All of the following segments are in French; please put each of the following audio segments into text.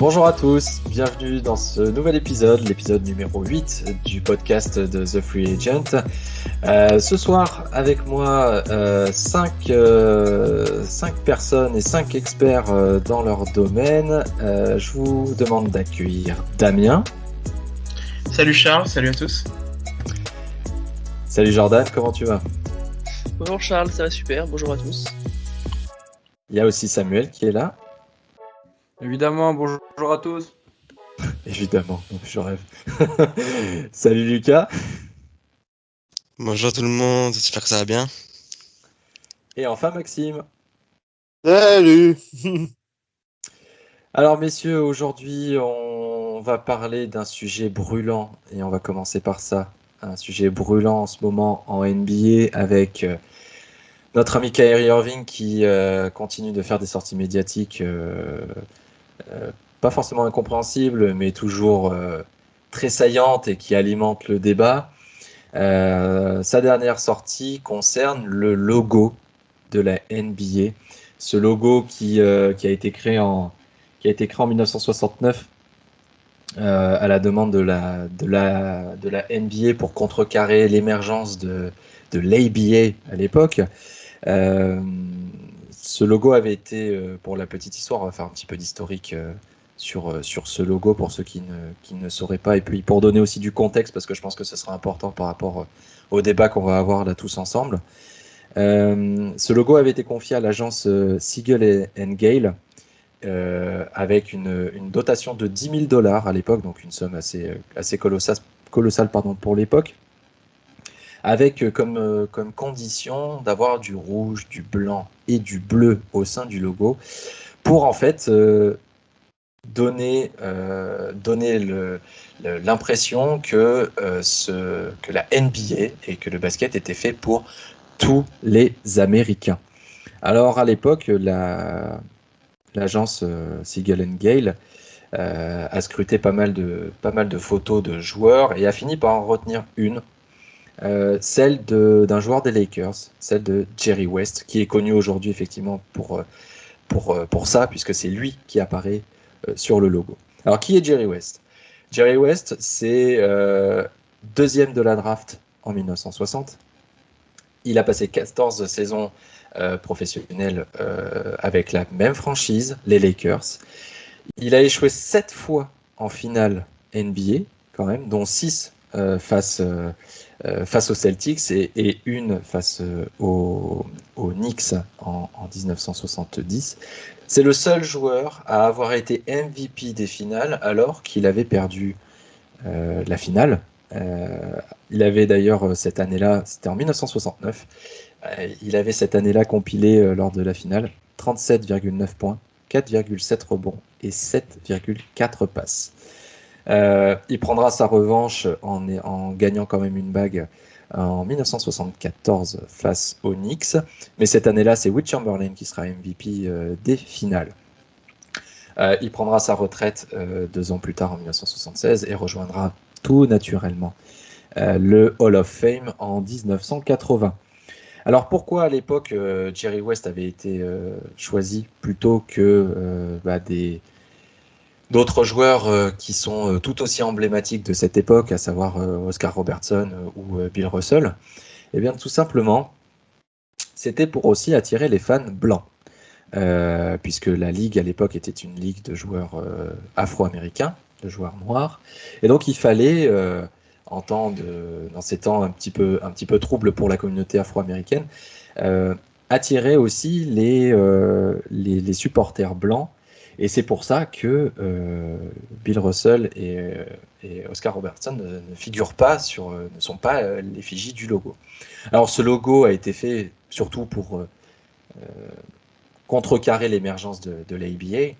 Bonjour à tous, bienvenue dans ce nouvel épisode, l'épisode numéro 8 du podcast de The Free Agent. Ce soir, avec moi, 5 personnes et 5 experts dans leur domaine. Je vous demande d'accueillir Damien. Salut Charles, salut à tous. Salut Jordan, comment tu vas ? Bonjour Charles, ça va super, bonjour à tous. Il y a aussi Samuel qui est là. Évidemment, bonjour à tous. Évidemment, je rêve. Salut Lucas. Bonjour tout le monde, j'espère que ça va bien. Et enfin Maxime. Salut. Alors messieurs, aujourd'hui on va parler d'un sujet brûlant et on va commencer par ça. Un sujet brûlant en ce moment en NBA avec notre ami Kyrie Irving qui continue de faire des sorties médiatiques pas forcément incompréhensibles mais toujours très saillantes et qui alimentent le débat. Sa dernière sortie concerne le logo de la NBA. Ce logo qui a été créé en 1969 à la demande de la NBA pour contrecarrer l'émergence de l'ABA à l'époque. Ce logo avait été, pour la petite histoire, on va faire un petit peu d'historique sur ce logo pour ceux qui ne sauraient pas, et puis pour donner aussi du contexte, parce que je pense que ce sera important par rapport au débat qu'on va avoir là tous ensemble. Ce logo avait été confié à l'agence Siegel & Gale avec une dotation de $10,000 à l'époque, donc une somme assez colossale pour l'époque, avec comme condition d'avoir du rouge, du blanc et du bleu au sein du logo pour en fait donner l'impression que la NBA et que le basket était fait pour tous les Américains. Alors à l'époque, l'agence Siegel & Gale a scruté pas mal de photos de joueurs et a fini par en retenir une, celle d'un joueur des Lakers, celle de Jerry West, qui est connu aujourd'hui effectivement pour ça, puisque c'est lui qui apparaît sur le logo. Alors qui est Jerry West ? Jerry West, c'est deuxième de la draft en 1960. Il a passé 14 saisons professionnelles avec la même franchise, les Lakers. Il a échoué 7 fois en finale NBA, quand même, dont 6 face aux Celtics et une face aux Knicks en 1970. C'est le seul joueur à avoir été MVP des finales alors qu'il avait perdu la finale. Il avait d'ailleurs cette année-là, c'était en 1969, il avait cette année-là compilé lors de la finale 37,9 points, 4,7 rebonds et 7,4 passes. Il prendra sa revanche en gagnant quand même une bague en 1974 face aux Knicks, mais cette année-là, c'est Wilt Chamberlain qui sera MVP des finales. Il prendra sa retraite 2 ans plus tard en 1976 et rejoindra tout naturellement le Hall of Fame en 1980. Alors pourquoi à l'époque Jerry West avait été choisi plutôt que d'autres joueurs qui sont tout aussi emblématiques de cette époque, à savoir Oscar Robertson ou Bill Russell ? Eh bien tout simplement, c'était pour aussi attirer les fans blancs, puisque la ligue à l'époque était une ligue de joueurs afro-américains, de joueurs noirs, et donc il fallait, dans ces temps un petit peu troubles pour la communauté afro-américaine, attirer aussi les supporters blancs. Et c'est pour ça que Bill Russell et Oscar Robertson ne figurent pas ne sont pas l'effigie du logo. Alors ce logo a été fait surtout pour contrecarrer l'émergence de l'ABA.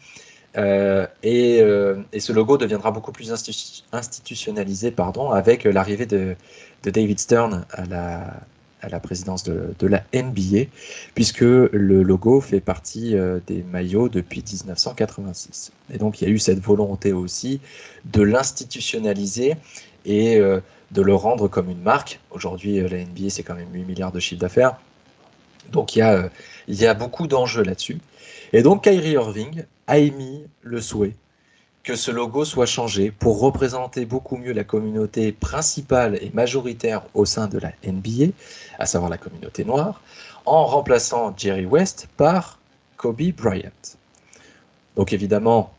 Et ce logo deviendra beaucoup plus institutionnalisé avec l'arrivée de David Stern à la présidence de la NBA, puisque le logo fait partie des maillots depuis 1986. Et donc il y a eu cette volonté aussi de l'institutionnaliser et de le rendre comme une marque. Aujourd'hui, la NBA, c'est quand même 8 milliards de chiffre d'affaires. Donc il y a beaucoup d'enjeux là-dessus. Et donc Kyrie Irving a émis le souhait que ce logo soit changé pour représenter beaucoup mieux la communauté principale et majoritaire au sein de la NBA, à savoir la communauté noire, en remplaçant Jerry West par Kobe Bryant. Donc évidemment,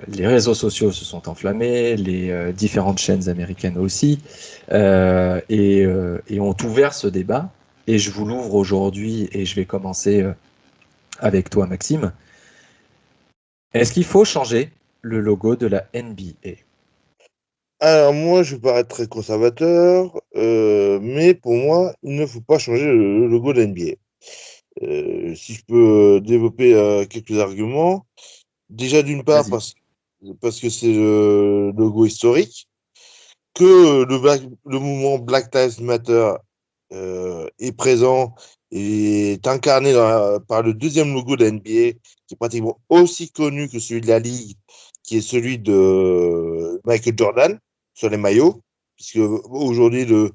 les réseaux sociaux se sont enflammés, les différentes chaînes américaines aussi, et ont ouvert ce débat. Et je vous l'ouvre aujourd'hui, et je vais commencer avec toi, Maxime. Est-ce qu'il faut changer le logo de la NBA? Alors moi, je vais paraître très conservateur, mais pour moi, il ne faut pas changer le logo de la NBA. Si je peux développer quelques arguments, déjà d'une part Vas-y. parce que c'est le logo historique, que le mouvement Black Lives Matter est présent et est incarné par le deuxième logo de la NBA, qui est pratiquement aussi connu que celui de la Ligue, qui est celui de Michael Jordan sur les maillots, puisque aujourd'hui le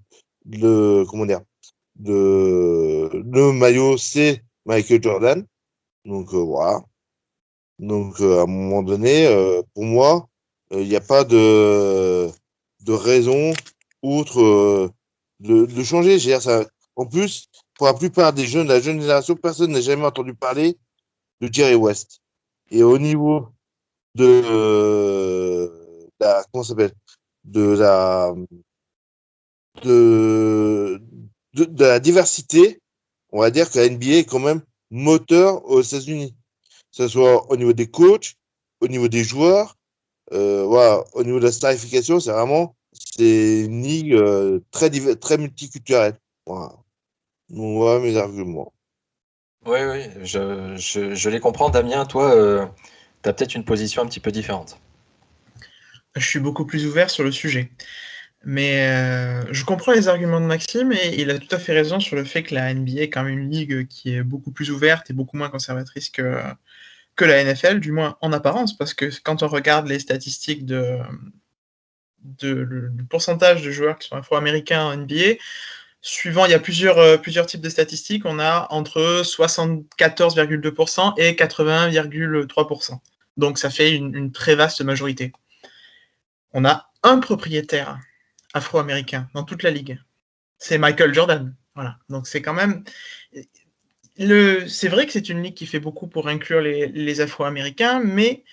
maillot c'est Michael Jordan. Donc voilà. Donc à un moment donné, pour moi, il n'y a pas de raison outre de changer. Je veux dire, ça, en plus, pour la plupart des jeunes, la jeune génération, personne n'a jamais entendu parler de Jerry West. Et au niveau comment ça s'appelle, de la, de la diversité, on va dire que la NBA est quand même moteur aux États-Unis, que ce soit au niveau des coachs, au niveau des joueurs, voilà, au niveau de la starification, c'est une ligue très multiculturelle. Voilà. Donc voilà mes arguments. Oui, oui, je les comprends. Damien, toi, tu as peut-être une position un petit peu différente. Je suis beaucoup plus ouvert sur le sujet. Mais je comprends les arguments de Maxime et il a tout à fait raison sur le fait que la NBA est quand même une ligue qui est beaucoup plus ouverte et beaucoup moins conservatrice que la NFL, du moins en apparence, parce que quand on regarde les statistiques du pourcentage de joueurs qui sont afro-américains en NBA, suivant, il y a plusieurs types de statistiques, on a entre 74,2% et 81,3%. Donc ça fait une très vaste majorité. On a un propriétaire afro-américain dans toute la ligue. C'est Michael Jordan. Voilà. Donc c'est quand même. C'est vrai que c'est une ligue qui fait beaucoup pour inclure les afro-américains, mais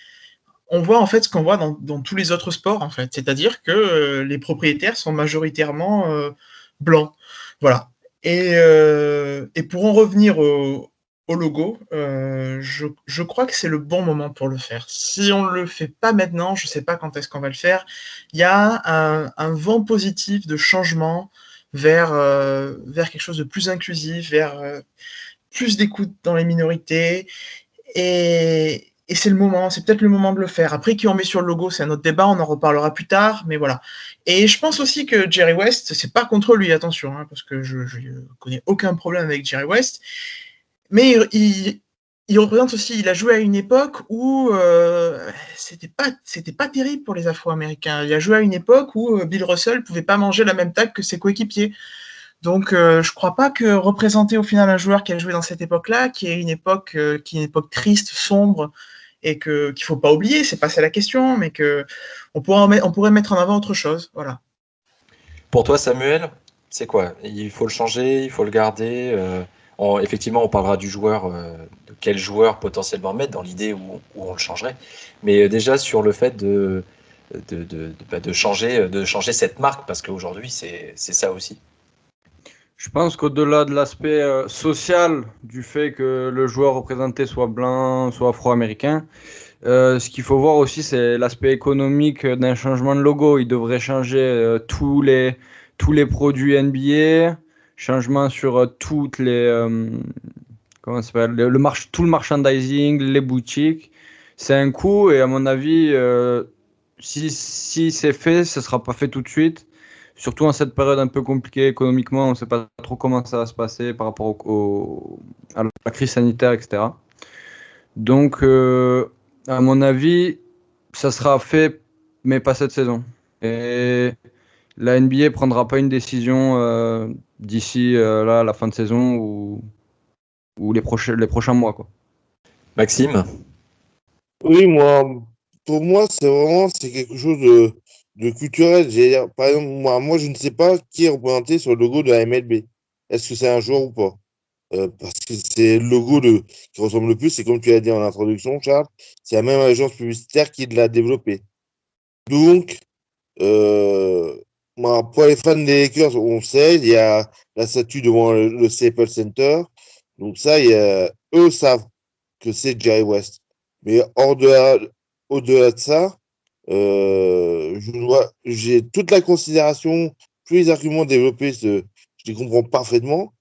on voit en fait ce qu'on voit dans tous les autres sports, en fait. C'est-à-dire que les propriétaires sont majoritairement blancs. Voilà. Et pour en revenir au logo, je crois que c'est le bon moment pour le faire. Si on ne le fait pas maintenant, je ne sais pas quand est-ce qu'on va le faire. Il y a un vent positif de changement vers quelque chose de plus inclusif, vers plus d'écoute dans les minorités. Et c'est le moment, c'est peut-être le moment de le faire. Après, qui on met sur le logo, c'est un autre débat, on en reparlera plus tard, mais voilà. Et je pense aussi que Jerry West, c'est pas contre lui, attention, hein, parce que je connais aucun problème avec Jerry West, mais il représente aussi, il a joué à une époque où c'était pas terrible pour les Afro-Américains. Il a joué à une époque où Bill Russell pouvait pas manger la même table que ses coéquipiers. Donc, je crois pas que représenter au final un joueur qui a joué dans cette époque-là, qui est une époque triste, sombre, et qu'il faut pas oublier, c'est pas ça la question, mais que on pourrait mettre en avant autre chose, voilà. Pour toi, Samuel, c'est quoi? Il faut le changer, il faut le garder. Effectivement, on parlera du joueur, de quel joueur potentiellement mettre dans l'idée où on le changerait. Mais déjà sur le fait de changer cette marque, parce qu'aujourd'hui, c'est ça aussi. Je pense qu'au-delà de l'aspect social, du fait que le joueur représenté soit blanc, soit afro-américain, ce qu'il faut voir aussi, c'est l'aspect économique d'un changement de logo. Il devrait changer tous les produits NBA, changement sur toutes les comment ça s'appelle, tout le merchandising, les boutiques. C'est un coût et à mon avis, si c'est fait, ce sera pas fait tout de suite. surtout en cette période un peu compliquée économiquement, on ne sait pas trop comment ça va se passer par rapport à la crise sanitaire, etc. Donc, à mon avis, ça sera fait, mais pas cette saison. Et la NBA prendra pas une décision d'ici là, à la fin de saison ou les prochains mois, quoi. Maxime? Oui, pour moi, c'est quelque chose de culturel. Par exemple, moi, je ne sais pas qui est représenté sur le logo de la MLB. Est-ce que c'est un joueur ou pas? Parce que c'est le logo qui ressemble le plus, c'est comme tu l'as dit en introduction, Charles, c'est la même agence publicitaire qui l'a développé. Donc, euh, pour les fans des Lakers, on sait, il y a la statue devant le Staples Center. Donc ça, eux savent que c'est Jerry West. Mais au-delà de ça, j'ai toute la considération, tous les arguments développés, je les comprends parfaitement.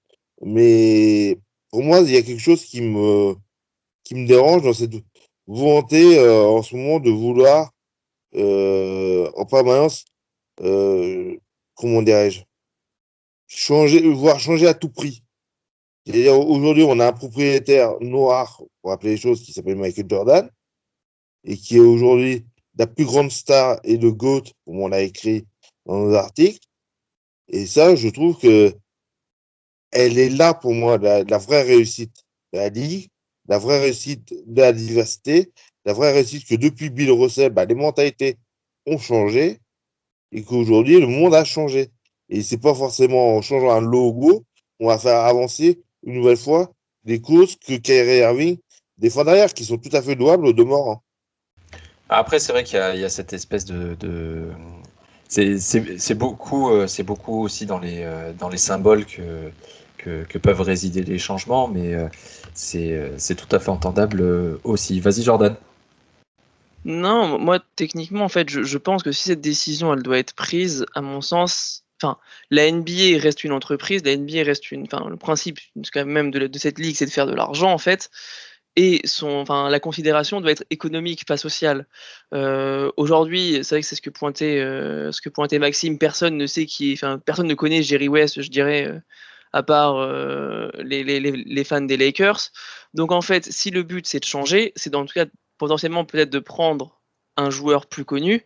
Mais pour moi, il y a quelque chose qui me dérange dans cette volonté en ce moment de vouloir en permanence, comment dirais-je, voire changer à tout prix. C'est-à-dire, aujourd'hui, on a un propriétaire noir, pour appeler les choses, qui s'appelle Michael Jordan, et qui est aujourd'hui la plus grande star et le GOAT, comme on l'a écrit dans nos articles. Et ça, je trouve que elle est là pour moi, la vraie réussite de la Ligue, la vraie réussite de la diversité, la vraie réussite que depuis Bill Russell, les mentalités ont changé et qu'aujourd'hui, le monde a changé. Et c'est pas forcément en changeant un logo qu'on va faire avancer une nouvelle fois des causes que Kyrie Irving défend derrière, qui sont tout à fait louables au demeurant. Après, c'est vrai qu'il y a cette espèce c'est beaucoup aussi dans les symboles que peuvent résider les changements, mais c'est tout à fait entendable aussi. Vas-y, Jordan. Non, moi, techniquement, en fait, je pense que si cette décision, elle doit être prise, à mon sens, enfin, la NBA reste une entreprise, la NBA reste enfin, le principe, quand même, de cette ligue, c'est de faire de l'argent, en fait, et la considération doit être économique, pas sociale. Aujourd'hui, c'est vrai que c'est ce que pointait Maxime, personne ne connaît Jerry West, je dirais, à part les fans des Lakers. Donc en fait, si le but c'est de changer, c'est dans tout cas potentiellement peut-être de prendre un joueur plus connu,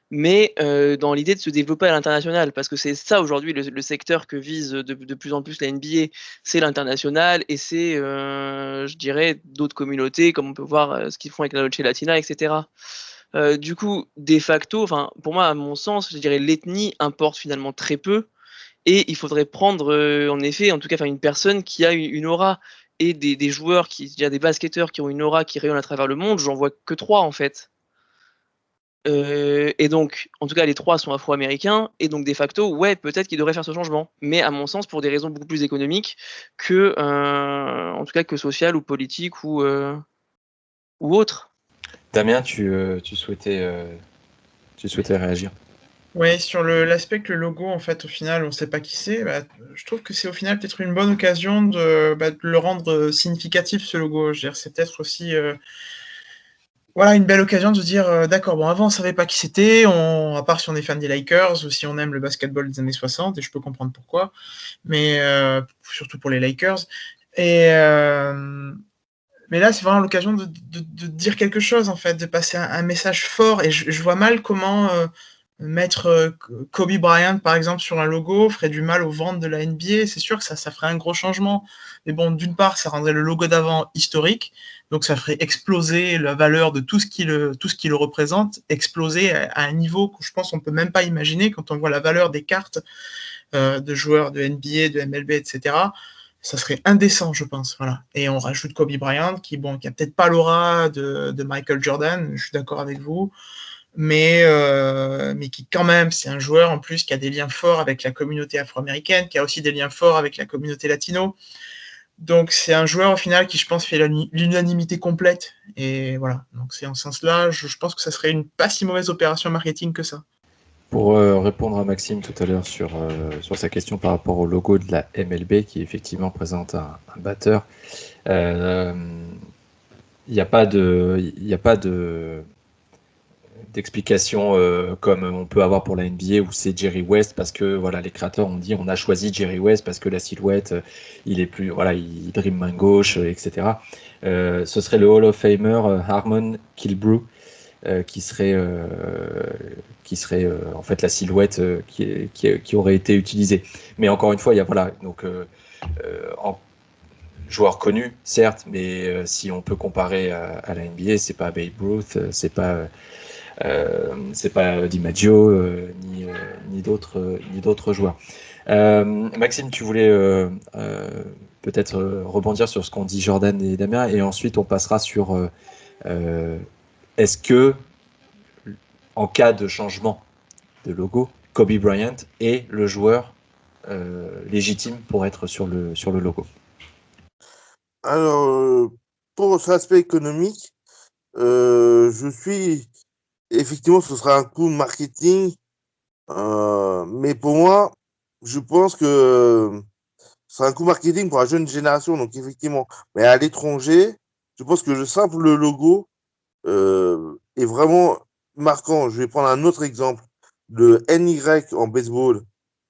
mais dans l'idée de se développer à l'international, parce que c'est ça aujourd'hui le secteur que vise de plus en plus la NBA, c'est l'international et c'est, je dirais, d'autres communautés, comme on peut voir ce qu'ils font avec la Noche Latina, etc. Du coup, de facto, pour moi, à mon sens, je dirais l'ethnie importe finalement très peu, et il faudrait prendre, en effet, en tout cas, une personne qui a une aura, et des joueurs, des basketteurs qui ont une aura qui rayonne à travers le monde, j'en vois que 3 en fait. Et donc, en tout cas, les 3 sont afro-américains, et donc de facto, ouais, peut-être qu'ils devraient faire ce changement. Mais à mon sens, pour des raisons beaucoup plus économiques que, en tout cas, que sociales ou politiques ou autres. Damien, tu souhaitais réagir. Oui, sur l'aspect que le logo, en fait, au final, on ne sait pas qui c'est, je trouve que c'est au final peut-être une bonne occasion de le rendre significatif, ce logo. Je veux dire, c'est peut-être aussi voilà, une belle occasion de se dire, d'accord, bon, avant, on ne savait pas qui c'était, à part si on est fan des Lakers ou si on aime le basketball des années 60, et je peux comprendre pourquoi, mais surtout pour les Lakers. Mais là, c'est vraiment l'occasion de dire quelque chose, en fait, de passer un message fort, et je vois mal comment mettre Kobe Bryant, par exemple, sur un logo ferait du mal aux ventes de la NBA. C'est sûr que ça ferait un gros changement. Mais bon, d'une part, ça rendrait le logo d'avant historique, donc ça ferait exploser la valeur de tout ce qui le représente, exploser à un niveau que je pense qu'on ne peut même pas imaginer quand on voit la valeur des cartes de joueurs de NBA, de MLB, etc. Ça serait indécent, je pense. Voilà. Et on rajoute Kobe Bryant, qui a peut-être pas l'aura de Michael Jordan, je suis d'accord avec vous, mais qui quand même, c'est un joueur en plus qui a des liens forts avec la communauté afro-américaine, qui a aussi des liens forts avec la communauté latino. Donc c'est un joueur au final qui, je pense, fait l'unanimité complète. Et voilà, donc c'est en ce sens-là, je pense que ça serait une pas si mauvaise opération marketing que ça. Pour répondre à Maxime tout à l'heure sur sa question par rapport au logo de la MLB, qui effectivement présente un batteur, il n'y a pas de d'explications comme on peut avoir pour la NBA où c'est Jerry West parce que voilà, les créateurs ont dit on a choisi Jerry West parce que la silhouette, il est plus, voilà, il dribble main gauche, etc. Ce serait le Hall of Famer Harmon Killebrew qui serait en fait la silhouette qui aurait été utilisée. Mais encore une fois, il y a voilà, donc joueur connu, certes, mais si on peut comparer à la NBA, c'est pas Babe Ruth, c'est pas DiMaggio ni d'autres joueurs. Maxime, tu voulais peut-être rebondir sur ce qu'ont dit Jordan et Damien, et ensuite on passera sur est-ce que en cas de changement de logo, Kobe Bryant est le joueur légitime pour être sur le logo. Alors, pour cet aspect économique, je suis effectivement, ce sera un coup marketing, mais pour moi, je pense que ce sera un coup marketing pour la jeune génération, donc effectivement. Mais à l'étranger, je pense que le simple logo est vraiment marquant. Je vais prendre un autre exemple, le NY en baseball,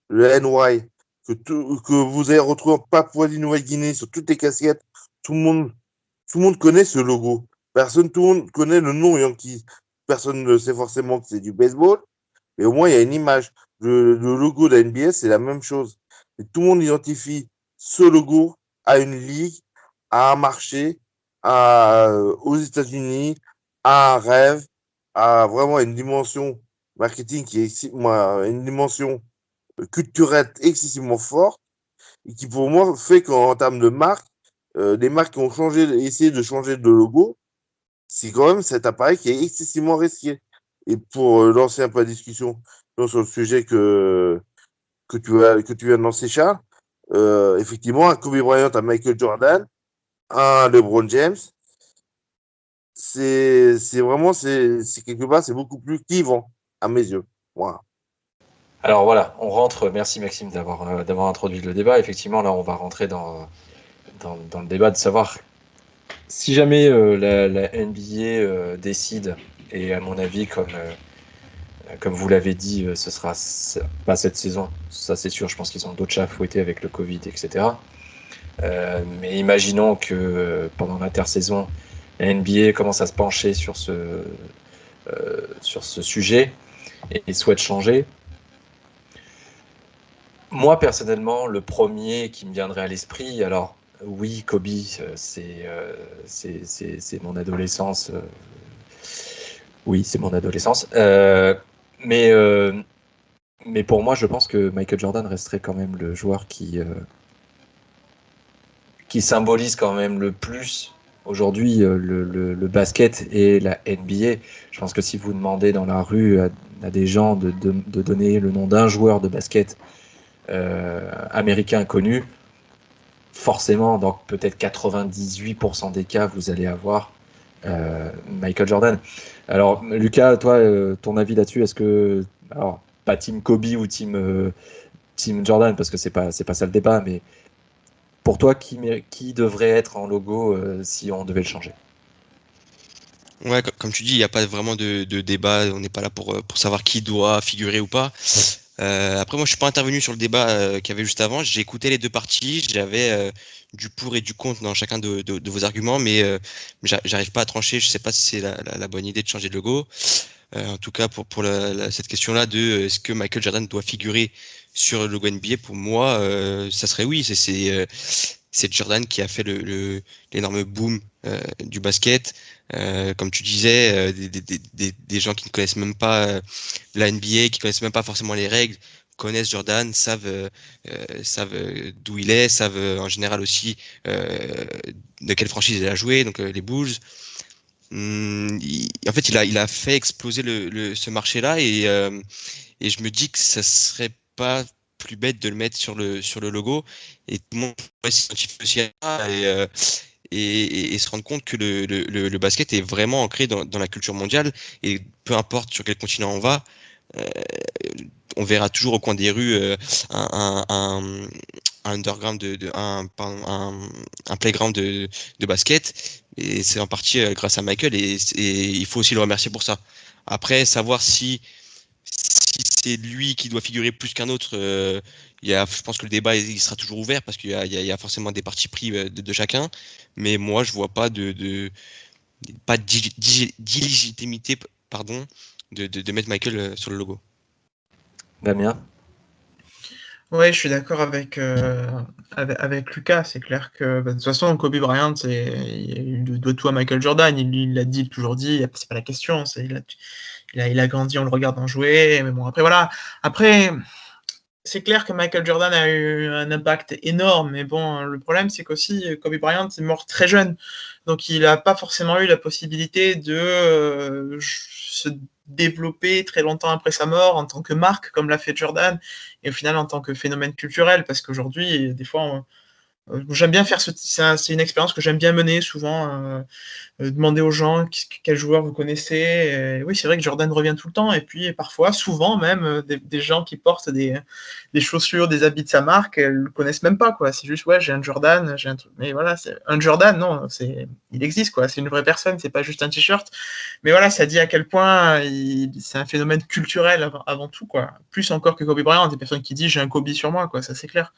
le NY, que vous avez retrouvé en Papouasie-Nouvelle-Guinée sur toutes les casquettes. Tout le monde connaît ce logo. Tout le monde connaît le nom Yankees. Personne ne sait forcément que c'est du baseball, mais au moins il y a une image. Le logo de la NBA, c'est la même chose. Et tout le monde identifie ce logo à une ligue, à un marché, aux États-Unis, à un rêve, à vraiment une dimension marketing une dimension culturelle excessivement forte et qui pour moi fait qu'en termes de marque, les marques qui ont essayé de changer de logo, c'est quand même cet appareil qui est excessivement risqué. Et pour lancer un peu la discussion sur le sujet que tu viens de lancer, Charles, effectivement, un Kobe Bryant, un Michael Jordan, un LeBron James, c'est quelque part, c'est beaucoup plus clivant à mes yeux. Voilà. Alors voilà, on rentre. Merci Maxime d'avoir introduit le débat. Effectivement, là, on va rentrer dans le débat de savoir si jamais la NBA décide, et à mon avis, comme vous l'avez dit, ce sera pas cette saison, ça c'est sûr, je pense qu'ils ont d'autres chats à fouetter avec le Covid, etc. Mais imaginons que pendant l'intersaison, la NBA commence à se pencher sur ce sujet et souhaite changer. Moi, personnellement, le premier qui me viendrait à l'esprit, alors oui, Kobe, c'est mon adolescence. Oui, c'est mon adolescence. Mais pour moi, je pense que Michael Jordan resterait quand même le joueur qui symbolise quand même le plus aujourd'hui le basket et la NBA. Je pense que si vous demandez dans la rue à des gens de donner le nom d'un joueur de basket américain connu, forcément, dans peut-être 98% des cas, vous allez avoir Michael Jordan. Alors, Lucas, toi, ton avis là-dessus, est-ce que, alors, pas Team Kobe ou Team Jordan, parce que c'est pas ça le débat, mais pour toi, qui devrait être en logo si on devait le changer? Ouais, comme tu dis, il n'y a pas vraiment de débat, on n'est pas là pour savoir qui doit figurer ou pas. Après, moi, je suis pas intervenu sur le débat qu'il y avait juste avant. J'ai écouté les deux parties. J'avais du pour et du contre dans chacun de vos arguments, mais j'arrive pas à trancher. Je sais pas si c'est la bonne idée de changer de logo. En tout cas, pour cette question-là de est-ce que Michael Jordan doit figurer sur le logo NBA, pour moi, ça serait oui. C'est Jordan qui a fait l'énorme boom du basket. Comme tu disais, des gens qui ne connaissent même pas la NBA, qui connaissent même pas forcément les règles, connaissent Jordan, savent d'où il est, savent en général aussi de quelle franchise il a joué, donc les Bulls. En fait, il a fait exploser ce marché-là et je me dis que ça serait pas plus bête de le mettre sur le logo et tout le monde pourrait s'identifier aussi à ça et se rendre compte que le basket est vraiment ancré dans la culture mondiale et peu importe sur quel continent on va, on verra toujours au coin des rues un underground un playground de basket et c'est en partie grâce à Michael et il faut aussi le remercier pour ça. Après, savoir si c'est lui qui doit figurer plus qu'un autre, je pense que le débat il sera toujours ouvert parce qu'il y a forcément des partis pris de chacun. Mais moi, je vois pas pas d'illégitimité, pardon, de mettre Michael sur le logo. Damien? Ouais, je suis d'accord avec Lucas. C'est clair que de toute façon, Kobe Bryant, il doit tout à Michael Jordan. Il l'a dit, toujours dit. C'est pas la question. Il a grandi, on le regarde en jouer. Mais bon, après voilà. Après, c'est clair que Michael Jordan a eu un impact énorme. Mais bon, le problème, c'est qu'aussi Kobe Bryant est mort très jeune, donc il n'a pas forcément eu la possibilité de se développer très longtemps après sa mort en tant que marque, comme l'a fait Jordan, et au final en tant que phénomène culturel, parce qu'aujourd'hui, des fois, j'aime bien faire c'est une expérience que j'aime bien mener souvent, demander aux gens quel joueur vous connaissez. Et oui, c'est vrai que Jordan revient tout le temps, et puis parfois, souvent même, des gens qui portent des chaussures, des habits de sa marque, elles le connaissent même pas, quoi. C'est juste, ouais, j'ai un Jordan, j'ai un truc. Mais voilà, c'est un Jordan, non, il existe, quoi. C'est une vraie personne, c'est pas juste un t-shirt. Mais voilà, ça dit à quel point c'est un phénomène culturel avant tout, quoi. Plus encore que Kobe Bryant, des personnes qui disent j'ai un Kobe sur moi, quoi. Ça, c'est clair.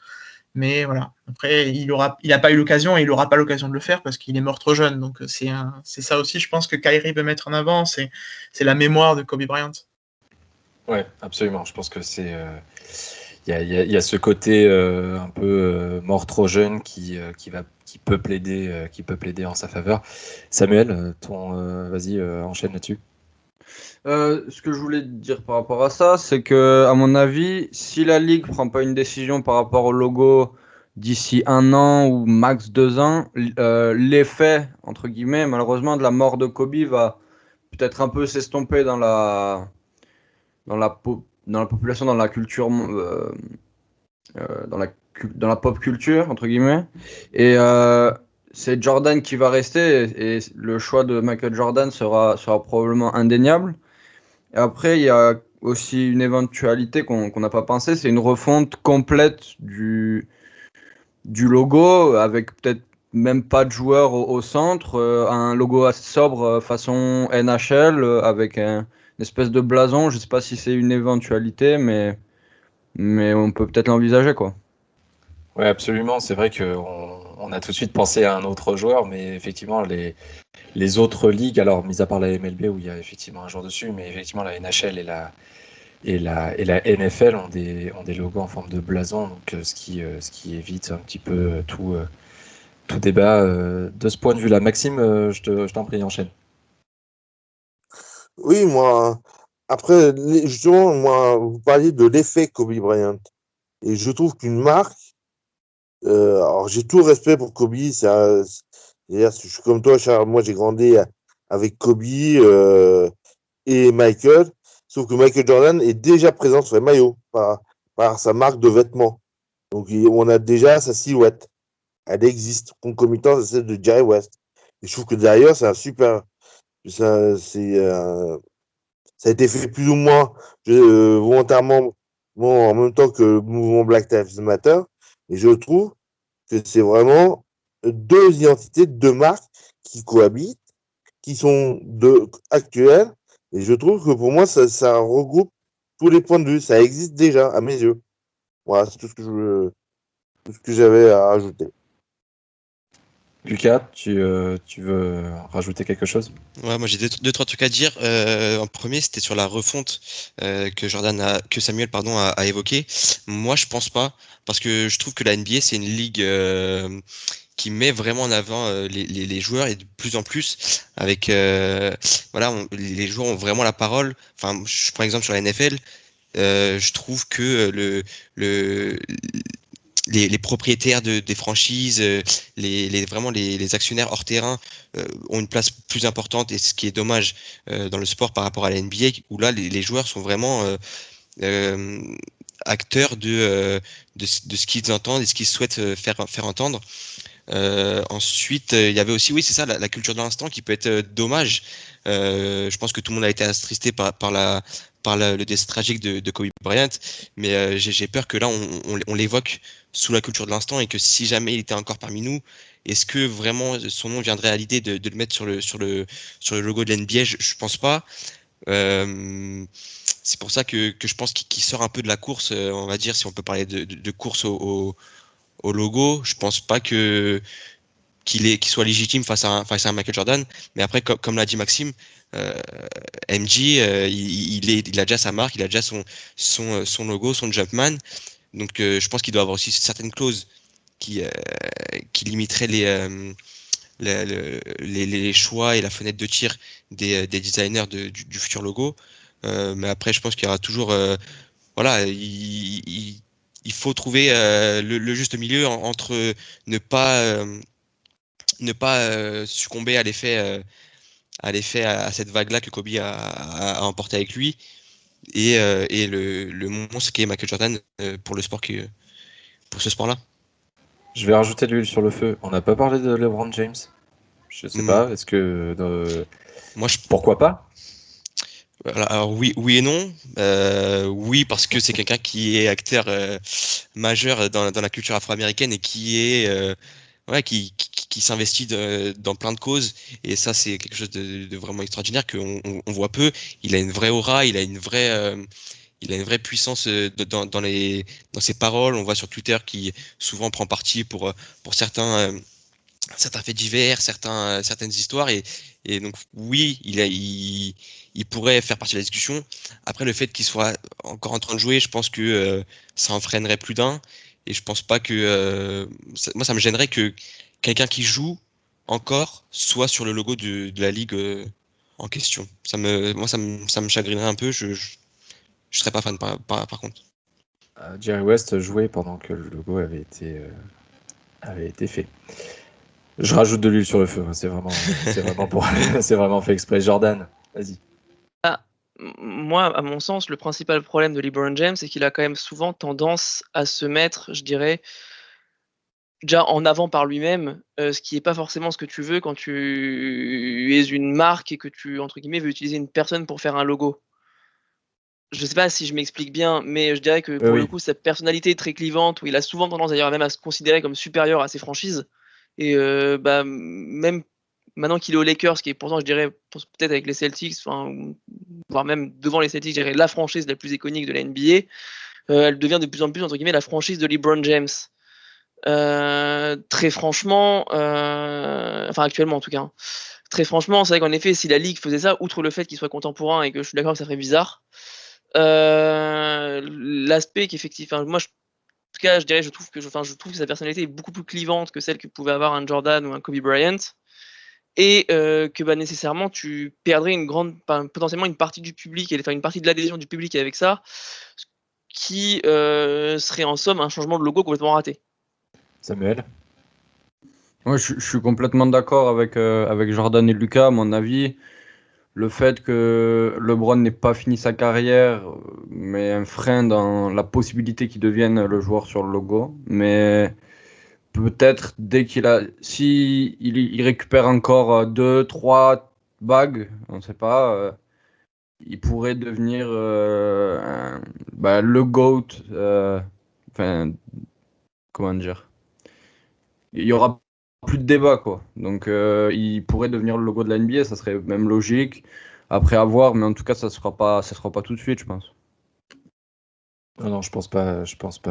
Mais voilà, après, il n'a pas eu l'occasion et il n'aura pas l'occasion de le faire parce qu'il est mort trop jeune. Donc c'est ça aussi, je pense, que Kyrie veut mettre en avant, c'est la mémoire de Kobe Bryant. Ouais, absolument. Je pense que il y a ce côté un peu mort trop jeune qui peut plaider en sa faveur. Samuel, vas-y, enchaîne là-dessus. Ce que je voulais dire par rapport à ça, c'est que, à mon avis, si la Ligue prend pas une décision par rapport au logo d'ici 1 an ou max 2 ans, l'effet, entre guillemets, malheureusement, de la mort de Kobe va peut-être un peu s'estomper dans la population, dans la culture, dans la pop culture, entre guillemets. Et c'est Jordan qui va rester, et le choix de Michael Jordan sera probablement indéniable. Et après, il y a aussi une éventualité qu'on n'a pas pensé, c'est une refonte complète du logo, avec peut-être même pas de joueur au centre, un logo assez sobre façon NHL, avec une espèce de blason. Je ne sais pas si c'est une éventualité, mais on peut peut-être l'envisager, quoi. Ouais, absolument. C'est vrai qu'on a tout de suite pensé à un autre joueur, mais effectivement, les autres ligues, alors mis à part la MLB où il y a effectivement un joueur dessus, mais effectivement la NHL et la NFL ont des logos en forme de blason, donc ce qui évite un petit peu tout débat de ce point de vue-là. Maxime, je t'en prie, enchaîne. Oui, moi, après, justement, moi, vous parliez de l'effet Kobe Bryant. Et je trouve qu'une marque, alors j'ai tout respect pour Kobe, je suis comme toi, Charles, moi j'ai grandi avec Kobe et Michael, sauf que Michael Jordan est déjà présent sur les maillots par sa marque de vêtements. Donc on a déjà sa silhouette. Elle existe, concomitante à celle de Jerry West. Et je trouve que d'ailleurs, c'est un super. Ça a été fait plus ou moins volontairement, en même temps que le mouvement Black Lives Matter. Et je trouve que c'est vraiment deux identités, deux marques qui cohabitent, qui sont actuelles. Et je trouve que pour moi, ça regroupe tous les points de vue. Ça existe déjà, à mes yeux. Voilà, c'est tout ce que j'avais à rajouter. Lucas, tu veux rajouter quelque chose? Ouais, moi j'ai deux, trois trucs à dire. En premier, c'était sur la refonte que Samuel a évoqué. Moi, je pense pas, parce que je trouve que la NBA c'est une ligue qui met vraiment en avant les joueurs, et de plus en plus avec les joueurs ont vraiment la parole. Enfin, je prends exemple sur la NFL. Je trouve que les propriétaires des franchises, vraiment les actionnaires hors terrain ont une place plus importante, et ce qui est dommage dans le sport par rapport à la NBA, où là les joueurs sont vraiment acteurs de ce qu'ils entendent et ce qu'ils souhaitent faire entendre. Ensuite, il y avait aussi, oui, c'est ça, la culture de l'instant qui peut être dommage. Je pense que tout le monde a été attristé par le décès tragique de Kobe Bryant, mais j'ai peur que là on l'évoque sous la culture de l'instant, et que si jamais il était encore parmi nous, est-ce que vraiment son nom viendrait à l'idée de le mettre sur le logo de l'NBA? Je pense pas. C'est pour ça que je pense qu'il sort un peu de la course, on va dire, si on peut parler de course au logo. Je pense pas qu'il soit légitime face à un Michael Jordan. Mais après, comme l'a dit Maxime, MJ, il a déjà sa marque, il a déjà son logo, son Jumpman. Donc je pense qu'il doit avoir aussi certaines clauses qui limiteraient les choix et la fenêtre de tir des designers du futur logo. Mais après, je pense qu'il y aura toujours, voilà, il faut trouver le juste milieu entre ne pas succomber à cette vague-là que Kobe a emporté avec lui et le monstre qui est Michael Jordan pour ce sport-là. Je vais rajouter de l'huile sur le feu. On n'a pas parlé de LeBron James. Je sais pas, est-ce que... Moi, pourquoi pas? Alors oui et non. Oui, parce que c'est quelqu'un qui est acteur majeur dans la culture afro-américaine et qui s'investit dans plein de causes. Et ça, c'est quelque chose de vraiment extraordinaire qu'on voit peu. Il a une vraie aura, il a une vraie puissance dans ses paroles. On voit sur Twitter qu'il souvent prend parti pour certains faits divers, certaines histoires. Et donc oui, il pourrait faire partie de la discussion. Après, le fait qu'il soit encore en train de jouer, je pense que ça en freinerait plus d'un. Et je pense pas que moi, ça me gênerait que quelqu'un qui joue encore soit sur le logo de la ligue en question. Ça me chagrinerait un peu. Je serais pas fan par contre. Jerry West jouait pendant que le logo avait été fait. Je rajoute de l'huile sur le feu. C'est vraiment c'est vraiment fait exprès. Jordan, vas-y. Moi, à mon sens, le principal problème de LeBron James, c'est qu'il a quand même souvent tendance à se mettre, je dirais, déjà en avant par lui-même, ce qui n'est pas forcément ce que tu veux quand tu es une marque et que tu, entre guillemets, veux utiliser une personne pour faire un logo. Je sais pas si je m'explique bien, mais je dirais que pour le coup, sa personnalité est très clivante, où il a souvent tendance d'ailleurs même à se considérer comme supérieur à ses franchises. Et même maintenant qu'il est aux Lakers, qui est pourtant, je dirais, peut-être avec les Celtics, voire même devant les Celtics, je dirais la franchise la plus iconique de la NBA, elle devient de plus en plus, entre guillemets, la franchise de LeBron James. Très franchement, enfin actuellement en tout cas, très franchement, c'est vrai qu'en effet, si la Ligue faisait ça, outre le fait qu'il soit contemporain et que je suis d'accord que ça ferait bizarre, l'aspect qu'effectivement, moi, en tout cas, je dirais, je trouve que sa personnalité est beaucoup plus clivante que celle que pouvait avoir un Jordan ou un Kobe Bryant, et que nécessairement tu perdrais potentiellement une partie du public, une partie de l'adhésion du public avec ça, qui serait en somme un changement de logo complètement raté. Samuel? Ouais, je suis complètement d'accord avec Jordan et Lucas, à mon avis. Le fait que LeBron n'ait pas fini sa carrière met un frein dans la possibilité qu'il devienne le joueur sur le logo. Mais peut-être si il récupère encore 2-3 bagues, on ne sait pas, il pourrait devenir le GOAT. Comment dire? Il y aura plus de débat, quoi. Donc il pourrait devenir le logo de la NBA, ça serait même logique. Après avoir, mais en tout cas ça sera pas tout de suite, je pense. Non, je pense pas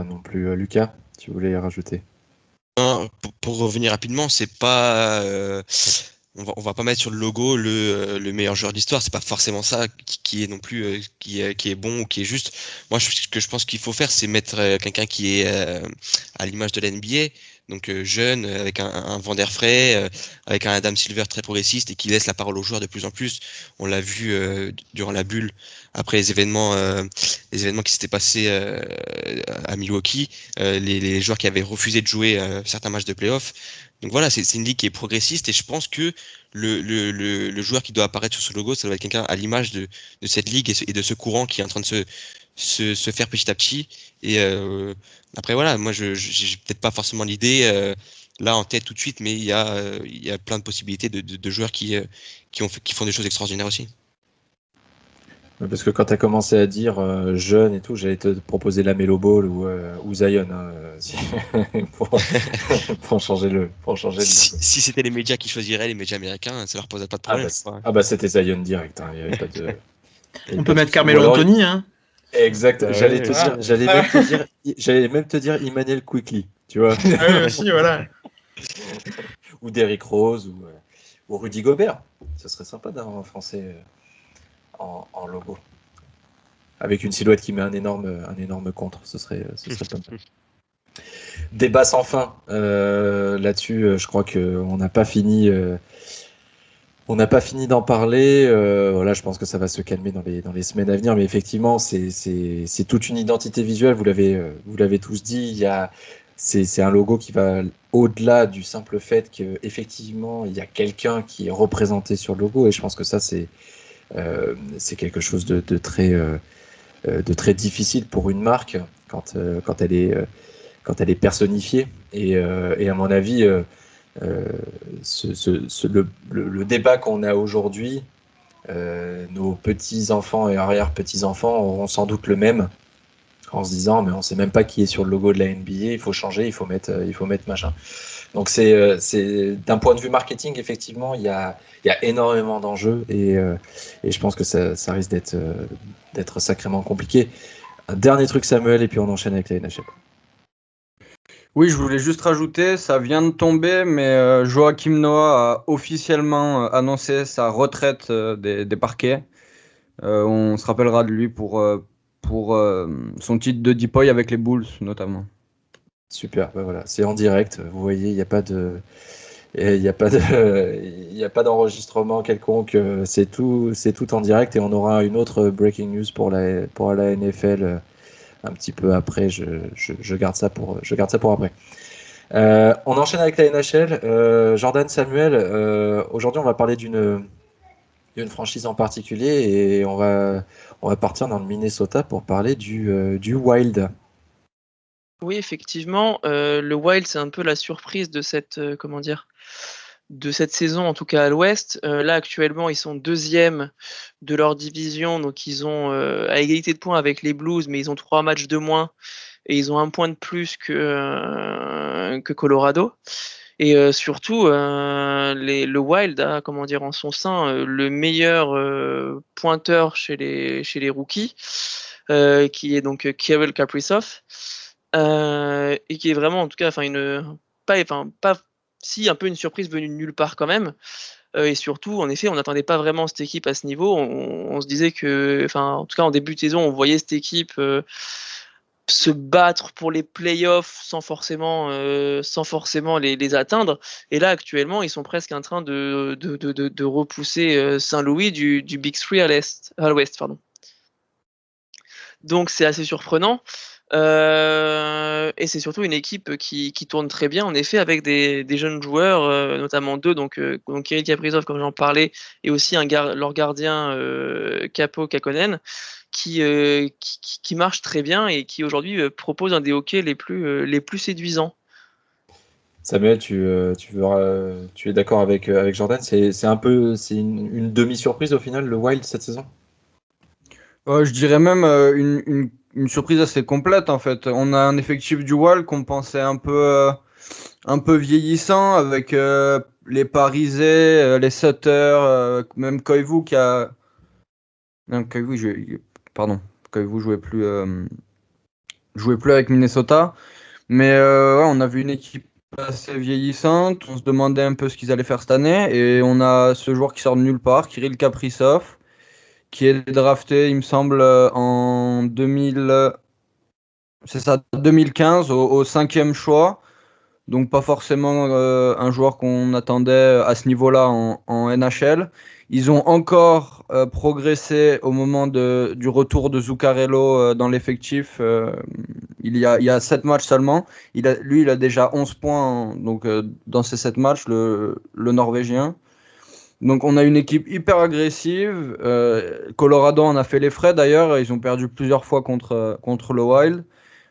non plus. Lucas, tu voulais rajouter? Pour revenir rapidement, c'est pas on va pas mettre sur le logo le meilleur joueur d'histoire, c'est pas forcément ça qui est non plus qui est bon ou qui est juste. Moi, ce que je pense qu'il faut faire, c'est mettre quelqu'un qui est à l'image de l'NBA, donc jeune, avec un vent d'air frais, avec un Adam Silver très progressiste et qui laisse la parole aux joueurs de plus en plus. On l'a vu durant la bulle, après les événements qui s'étaient passés à Milwaukee, les joueurs qui avaient refusé de jouer certains matchs de playoff. Donc voilà, c'est une ligue qui est progressiste et je pense que le joueur qui doit apparaître sur ce logo, ça doit être quelqu'un à l'image de cette ligue et de ce courant qui est en train de se faire petit à petit. Et après voilà, moi j'ai peut-être pas forcément l'idée là en tête tout de suite, mais il y a plein de possibilités de joueurs qui font des choses extraordinaires aussi. Parce que quand tu as commencé à dire jeune et tout, j'allais te proposer la Melo Ball ou Zion pour changer le. Si c'était les médias qui choisiraient, les médias américains, ça leur posait pas de problème. C'était Zion direct. Il y avait pas de. On peut mettre Carmelo Anthony, hein. Exact. J'allais même te dire Emmanuel Quickly, tu vois. Oui, aussi, voilà. Ou Derrick Rose ou Rudy Gobert. Ce serait sympa d'avoir un Français en logo. Avec une silhouette qui met un énorme contre. Ce serait pas mal. Débat sans fin. Là-dessus, je crois qu'on n'a pas fini. On n'a pas fini d'en parler. Voilà, je pense que ça va se calmer dans les semaines à venir. Mais effectivement, c'est toute une identité visuelle. Vous l'avez tous dit. C'est un logo qui va au-delà du simple fait qu'effectivement, il y a quelqu'un qui est représenté sur le logo. Et je pense que ça, c'est quelque chose de très difficile pour une marque quand elle est personnifiée. Et à mon avis, le débat qu'on a aujourd'hui, nos petits-enfants et arrière-petits-enfants auront sans doute le même, en se disant mais on sait même pas qui est sur le logo de la NBA, il faut changer, il faut mettre machin. Donc c'est d'un point de vue marketing, effectivement, il y a énormément d'enjeux et je pense que ça risque d'être sacrément compliqué. Un dernier truc, Samuel, et puis on enchaîne avec la NHL. Oui, je voulais juste rajouter, ça vient de tomber, mais Joakim Noah a officiellement annoncé sa retraite des parquets. On se rappellera de lui pour son titre de Depoy avec les Bulls, notamment. Super, ben voilà, c'est en direct. Vous voyez, il n'y a pas d'enregistrement quelconque. C'est tout en direct et on aura une autre breaking news pour la NFL un petit peu après. Je garde ça pour après. On enchaîne avec la NHL. Jordan, Samuel, aujourd'hui on va parler d'une franchise en particulier et on va partir dans le Minnesota pour parler du Wild. Oui, effectivement, le Wild, c'est un peu la surprise de cette saison, en tout cas à l'Ouest. Là, actuellement, ils sont 2e de leur division, donc ils ont à égalité de points avec les Blues, mais ils ont 3 matchs de moins et ils ont 1 point de plus que Colorado. Et surtout, le Wild a, en son sein, le meilleur pointeur chez les rookies, qui est donc Kirill Kaprizov. Et qui est vraiment, en tout cas, un peu une surprise venue de nulle part quand même. Et surtout, en effet, on n'attendait pas vraiment cette équipe à ce niveau. On se disait que, en tout cas, en début de saison, on voyait cette équipe se battre pour les playoffs sans forcément les atteindre. Et là, actuellement, ils sont presque en train de repousser Saint-Louis du Big Three à l'ouest. Donc, c'est assez surprenant. Et c'est surtout une équipe qui tourne très bien, en effet, avec des jeunes joueurs, notamment 2, donc Kirill Kaprizov, comme j'en parlais, et aussi leur gardien Kaapo Kähkönen, qui marche très bien et qui aujourd'hui propose un des hockey les plus séduisants. Samuel, tu es d'accord avec Jordan, c'est une demi-surprise au final, le Wild cette saison? Je dirais même une surprise assez complète en fait. On a un effectif du Wild qu'on pensait un peu vieillissant avec les Parisais, les Sutter, même Koivu qui a. Non, Koivu jouait plus avec Minnesota. Mais ouais, on a vu une équipe assez vieillissante. On se demandait un peu ce qu'ils allaient faire cette année. Et on a ce joueur qui sort de nulle part, Kirill Kaprizov, qui est drafté, il me semble, en 2015 au 5e choix. Donc pas forcément un joueur qu'on attendait à ce niveau-là en NHL. Ils ont encore progressé au moment du retour de Zuccarello dans l'effectif. Il y a 7 matchs seulement. Il a déjà 11 points dans ces 7 matchs, le Norvégien. Donc on a une équipe hyper agressive. Colorado en a fait les frais d'ailleurs. Ils ont perdu plusieurs fois contre le Wild.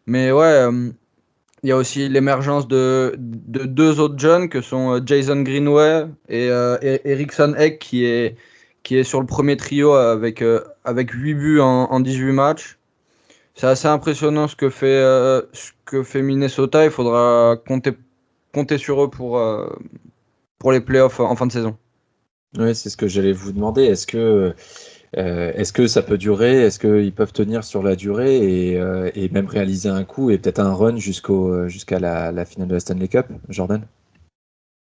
Mais ouais, il y a aussi l'émergence de 2 autres jeunes que sont Jason Greenway et Eriksson Ek qui est sur le premier trio avec 8 buts en 18 matchs. C'est assez impressionnant ce que fait Minnesota. Il faudra compter sur eux pour les playoffs en fin de saison. Oui, c'est ce que j'allais vous demander. Est-ce que Est-ce que ça peut durer? Est-ce qu'ils peuvent tenir sur la durée et même réaliser un coup et peut-être un run jusqu'à la finale de la Stanley Cup, Jordan?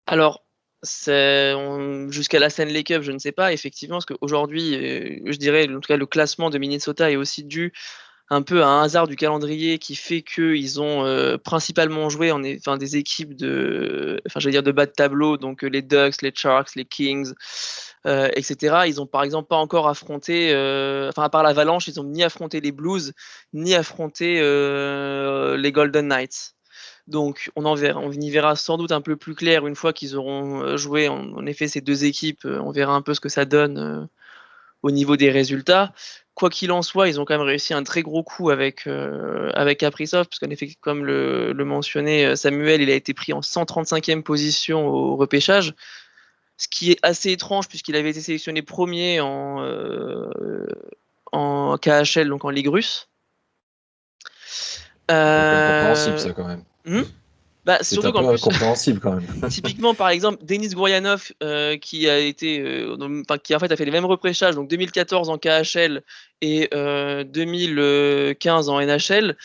Alors, jusqu'à la Stanley Cup, je ne sais pas, effectivement, parce qu'aujourd'hui, je dirais, en tout cas, le classement de Minnesota est aussi dû un peu à un hasard du calendrier qui fait qu'ils ont principalement joué des équipes de bas de tableau, donc les Ducks, les Sharks, les Kings, etc. Ils ont par exemple pas encore affronté, à part l'Avalanche, ils ont ni affronté les Blues, ni affronté les Golden Knights. Donc on y verra sans doute un peu plus clair une fois qu'ils auront joué en effet ces deux équipes. On verra un peu ce que ça donne au niveau des résultats. Quoi qu'il en soit, ils ont quand même réussi un très gros coup avec Kaprizov, parce qu'en effet, comme le mentionnait Samuel, il a été pris en 135e position au repêchage, ce qui est assez étrange puisqu'il avait été sélectionné premier en KHL, donc en Ligue russe. Incompréhensible, ça, quand même. C'est Surtout un qu'en peu plus, incompréhensible, quand même. typiquement, par exemple, Denis Gourianov, qui a fait les mêmes repêchages, donc 2014 en KHL et 2015 en NHL,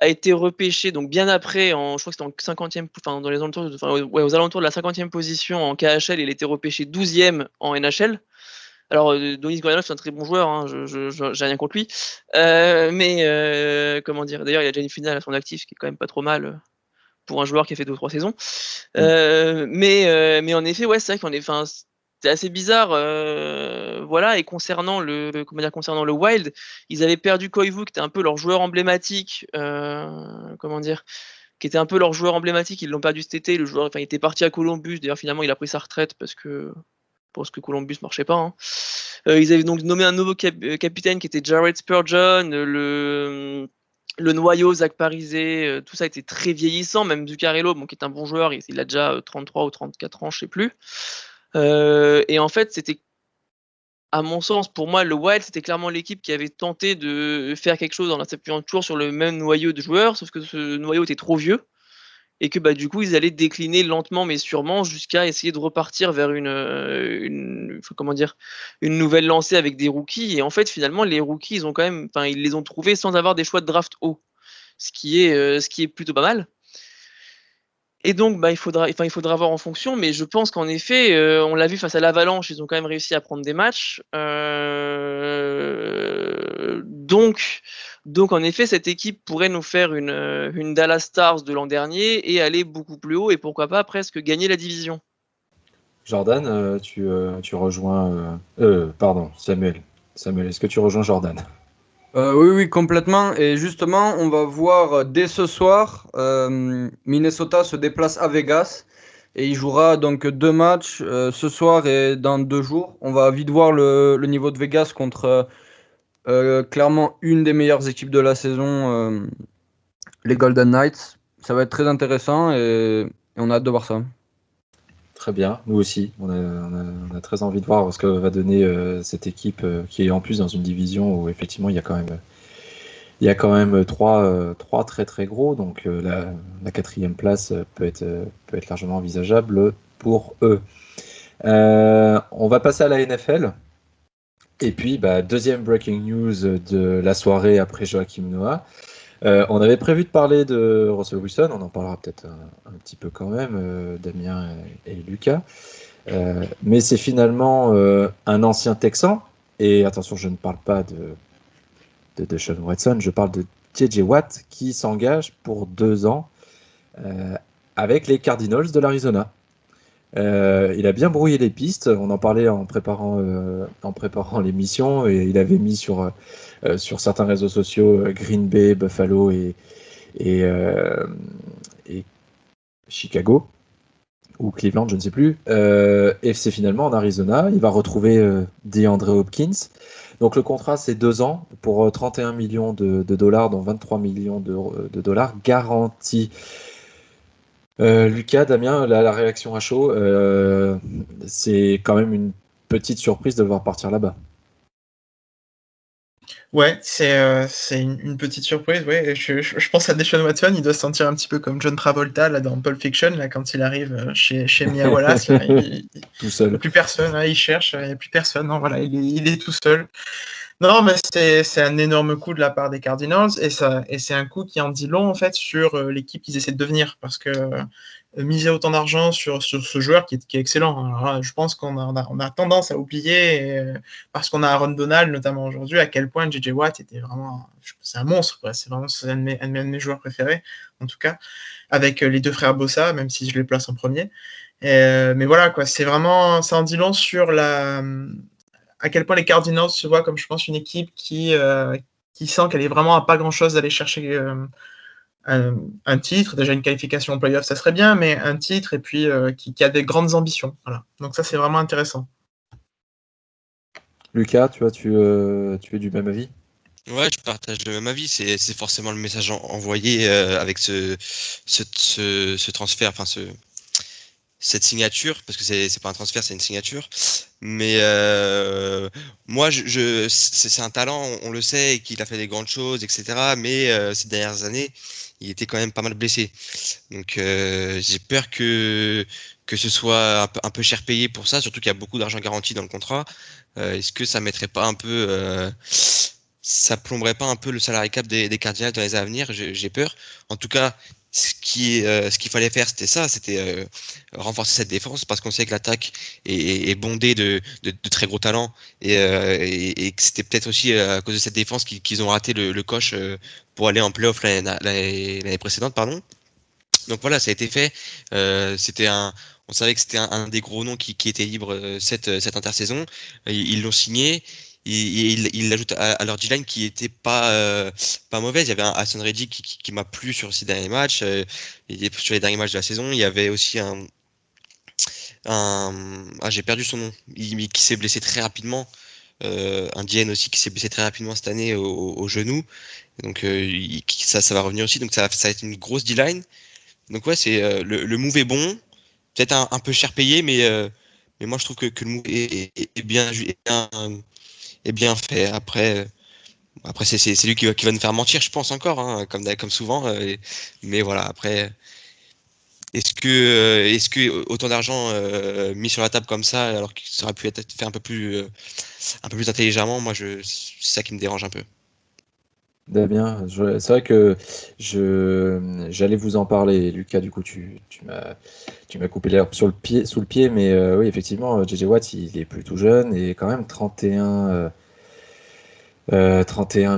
a été repêché donc bien après, je crois que c'était en 50e, dans les alentours, aux alentours de la 50e position en KHL, il était repêché 12e en NHL. Alors, Denis Gourianov, c'est un très bon joueur, hein, j'ai rien contre lui. Comment dire, d'ailleurs, il a déjà une finale à son actif, ce qui est quand même pas trop mal pour un joueur qui a fait 2 ou 3 saisons. Mais en effet, ouais, c'est vrai c'est assez bizarre. Voilà, et concernant le Wild, ils avaient perdu Koivu, qui était un peu leur joueur emblématique. Qui était un peu leur joueur emblématique. Ils l'ont perdu cet été. Le joueur, il était parti à Columbus. D'ailleurs, finalement, il a pris sa retraite parce que Columbus marchait pas. Hein. Ils avaient donc nommé un nouveau capitaine qui était Jared Spurgeon. Le noyau, Zach Parisé, tout ça a été très vieillissant. Même Zuccarello, qui est un bon joueur, il a déjà 33 ou 34 ans, je sais plus. Et en fait, c'était, à mon sens, pour moi, le Wild, c'était clairement l'équipe qui avait tenté de faire quelque chose en s'appuyant toujours sur le même noyau de joueurs, sauf que ce noyau était trop vieux. Et que du coup, ils allaient décliner lentement mais sûrement jusqu'à essayer de repartir vers une nouvelle lancée avec des rookies. Et en fait, finalement, les rookies, ils les ont trouvés sans avoir des choix de draft haut, ce qui est plutôt pas mal. Et donc, il faudra voir en fonction, mais je pense qu'en effet, on l'a vu face à l'Avalanche, ils ont quand même réussi à prendre des matchs. Donc, en effet, cette équipe pourrait nous faire une Dallas Stars de l'an dernier et aller beaucoup plus haut et pourquoi pas presque gagner la division. Jordan, tu rejoins. Pardon, Samuel. Samuel, est-ce que tu rejoins Jordan? Oui, complètement. Et justement, on va voir dès ce soir, Minnesota se déplace à Vegas et il jouera donc 2 matchs ce soir et dans 2 jours. On va vite voir le niveau de Vegas contre clairement une des meilleures équipes de la saison, les Golden Knights. Ça va être très intéressant et on a hâte de voir ça. Très bien, nous aussi. On a très envie de voir ce que va donner cette équipe qui est en plus dans une division où effectivement il y a quand même trois très très gros. Donc la 4e place peut être largement envisageable pour eux. On va passer à la NFL. Et puis, deuxième breaking news de la soirée après Joachim Noah. On avait prévu de parler de Russell Wilson, on en parlera peut-être un petit peu quand même, Damien et Lucas. Mais c'est finalement un ancien Texan, et attention, je ne parle pas de Sean Watson, je parle de J.J. Watt qui s'engage pour 2 ans avec les Cardinals de l'Arizona. Il a bien brouillé les pistes, on en parlait en préparant l'émission, et il avait mis sur certains réseaux sociaux Green Bay, Buffalo et Chicago ou Cleveland, je ne sais plus. Et c'est finalement en Arizona, il va retrouver DeAndre Hopkins. Donc le contrat, c'est 2 ans pour 31 millions de dollars, dont 23 millions de dollars garantis. Lucas, Damien, la réaction à chaud, c'est quand même une petite surprise de le voir partir là-bas. Ouais, c'est une petite surprise, ouais. Je pense à Deshaun Watson, il doit se sentir un petit peu comme John Travolta là, dans Pulp Fiction, là, quand il arrive chez Mia Wallace. Là, il Tout n'y seul. a plus personne, hein, il cherche, il n'y a plus personne. Non, voilà, il est tout seul. Non, mais c'est un énorme coup de la part des Cardinals et c'est un coup qui en dit long en fait sur l'équipe qu'ils essaient de devenir parce que miser autant d'argent sur ce joueur qui est excellent. Alors là, je pense on a tendance à oublier parce qu'on a Aaron Donald notamment aujourd'hui à quel point JJ Watt était vraiment c'est un monstre quoi. C'est vraiment un de mes joueurs préférés en tout cas avec les deux frères Bossa même si je les place en premier. Mais voilà quoi, c'est vraiment ça en dit long sur à quel point les Cardinals se voient comme, je pense, une équipe qui sent qu'elle est vraiment à pas grand-chose d'aller chercher un titre. Déjà, une qualification en playoff, ça serait bien, mais un titre et puis qui a des grandes ambitions. Voilà. Donc ça, c'est vraiment intéressant. Lucas, tu es du même avis? Ouais, je partage le même avis. C'est forcément le message envoyé avec ce transfert, enfin cette signature, parce que c'est pas un transfert, c'est une signature. Mais moi, c'est un talent, on le sait, et qu'il a fait des grandes choses, etc. Mais ces dernières années, il était quand même pas mal blessé. Donc j'ai peur que ce soit un peu cher payé pour ça, surtout qu'il y a beaucoup d'argent garanti dans le contrat. Est-ce que ça mettrait pas un peu, ça plomberait pas un peu le salary cap des Cardinals dans les années à venir? J'ai peur. En tout cas, ce qu'il fallait faire, c'était ça, c'était renforcer cette défense parce qu'on sait que l'attaque est bondée de très gros talents et que c'était peut-être aussi à cause de cette défense qu'ils ont raté le coche pour aller en playoff l'année précédente, pardon. Donc voilà, ça a été fait. On savait que c'était un des gros noms qui était libre cette intersaison. Ils l'ont signé. Ils l'ajoutent à leur D-line qui était pas mauvaise. Il y avait un Hassan Reddick qui m'a plu sur ces derniers matchs. Sur les derniers matchs de la saison, il y avait aussi j'ai perdu son nom. Qui s'est blessé très rapidement. Un DN aussi qui s'est blessé très rapidement cette année au genou. Donc ça va revenir aussi. Donc ça va être une grosse D-line. Donc ouais, c'est le move est bon, peut-être un peu cher payé, mais moi je trouve que le move est bien fait. Après c'est lui qui va nous faire mentir, je pense encore, hein, comme souvent. Mais voilà, après, est-ce que autant d'argent mis sur la table comme ça, alors qu'il aurait pu être fait un peu plus intelligemment, c'est ça qui me dérange un peu. Damien, c'est vrai que j'allais vous en parler, Lucas. Du coup, tu m'as coupé l'herbe sous le pied, mais oui, effectivement, JJ Watt, il est plutôt jeune et quand même 31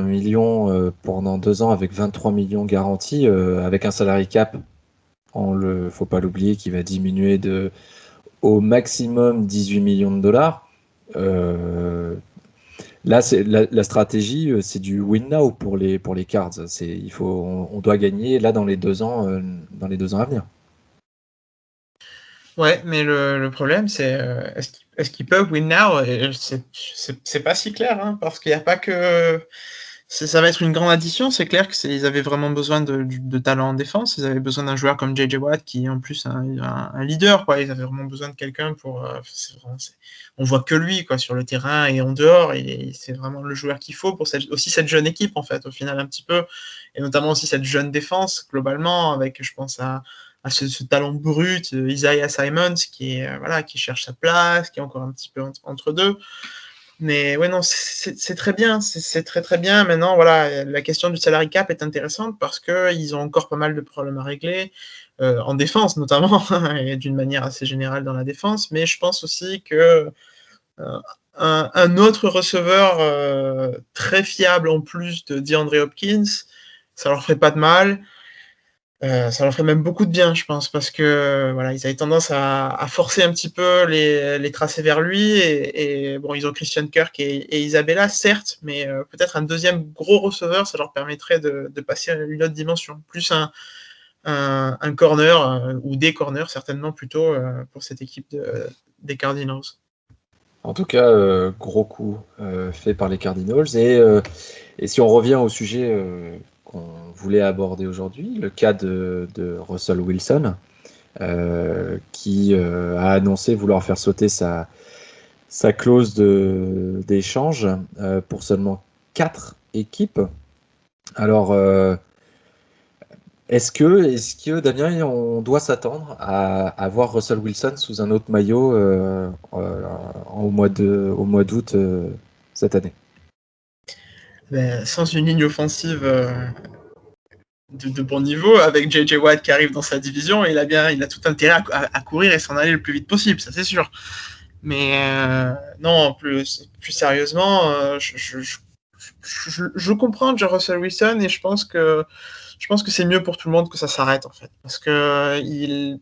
millions pendant 2 ans avec 23 millions garantis, avec un salary cap, faut pas l'oublier, qui va diminuer au maximum 18 millions de dollars. Là, c'est la stratégie, c'est du win now pour les Cards. On doit gagner là dans les 2 ans, à venir. Ouais, mais le problème, c'est est-ce qu'ils peuvent win now? Et c'est pas si clair, hein, parce qu'il n'y a pas que. Ça va être une grande addition, c'est clair ils avaient vraiment besoin de talent en défense. Ils avaient besoin d'un joueur comme JJ Watt qui est en plus un leader, quoi. Ils avaient vraiment besoin de quelqu'un pour. On voit que lui, quoi, sur le terrain et en dehors. C'est vraiment le joueur qu'il faut pour aussi cette jeune équipe, en fait, au final, un petit peu. Et notamment aussi cette jeune défense, globalement, avec, je pense, à ce talent brut, Isaiah Simons, qui cherche sa place, qui est encore un petit peu entre deux. Mais ouais, non, c'est très bien, c'est très très bien. Maintenant, voilà, la question du salary cap est intéressante parce qu'ils ont encore pas mal de problèmes à régler, en défense notamment, et d'une manière assez générale dans la défense. Mais je pense aussi que un autre receveur très fiable en plus de DeAndre Hopkins, ça leur ferait pas de mal. Ça leur ferait même beaucoup de bien, je pense, parce que voilà, ils avaient tendance à forcer un petit peu les tracés vers lui. Et bon, ils ont Christian Kirk et Isabella, certes, mais peut-être un deuxième gros receveur, ça leur permettrait de passer à une autre dimension. Plus un corner, ou des corners, certainement plutôt, pour cette équipe des Cardinals. En tout cas, gros coup fait par les Cardinals. Et si on revient au sujet qu'on voulait aborder aujourd'hui, le cas de Russell Wilson, qui a annoncé vouloir faire sauter sa clause d'échange pour seulement 4 équipe. Alors, est-ce que, Damien, on doit s'attendre à voir Russell Wilson sous un autre maillot au mois d'août cette année? Ben, sans une ligne offensive de bon niveau, avec J.J. Watt qui arrive dans sa division, il a tout intérêt à courir et s'en aller le plus vite possible, ça c'est sûr. Mais non, plus sérieusement, je comprends Russell Wilson et je pense que c'est mieux pour tout le monde que ça s'arrête en fait, parce que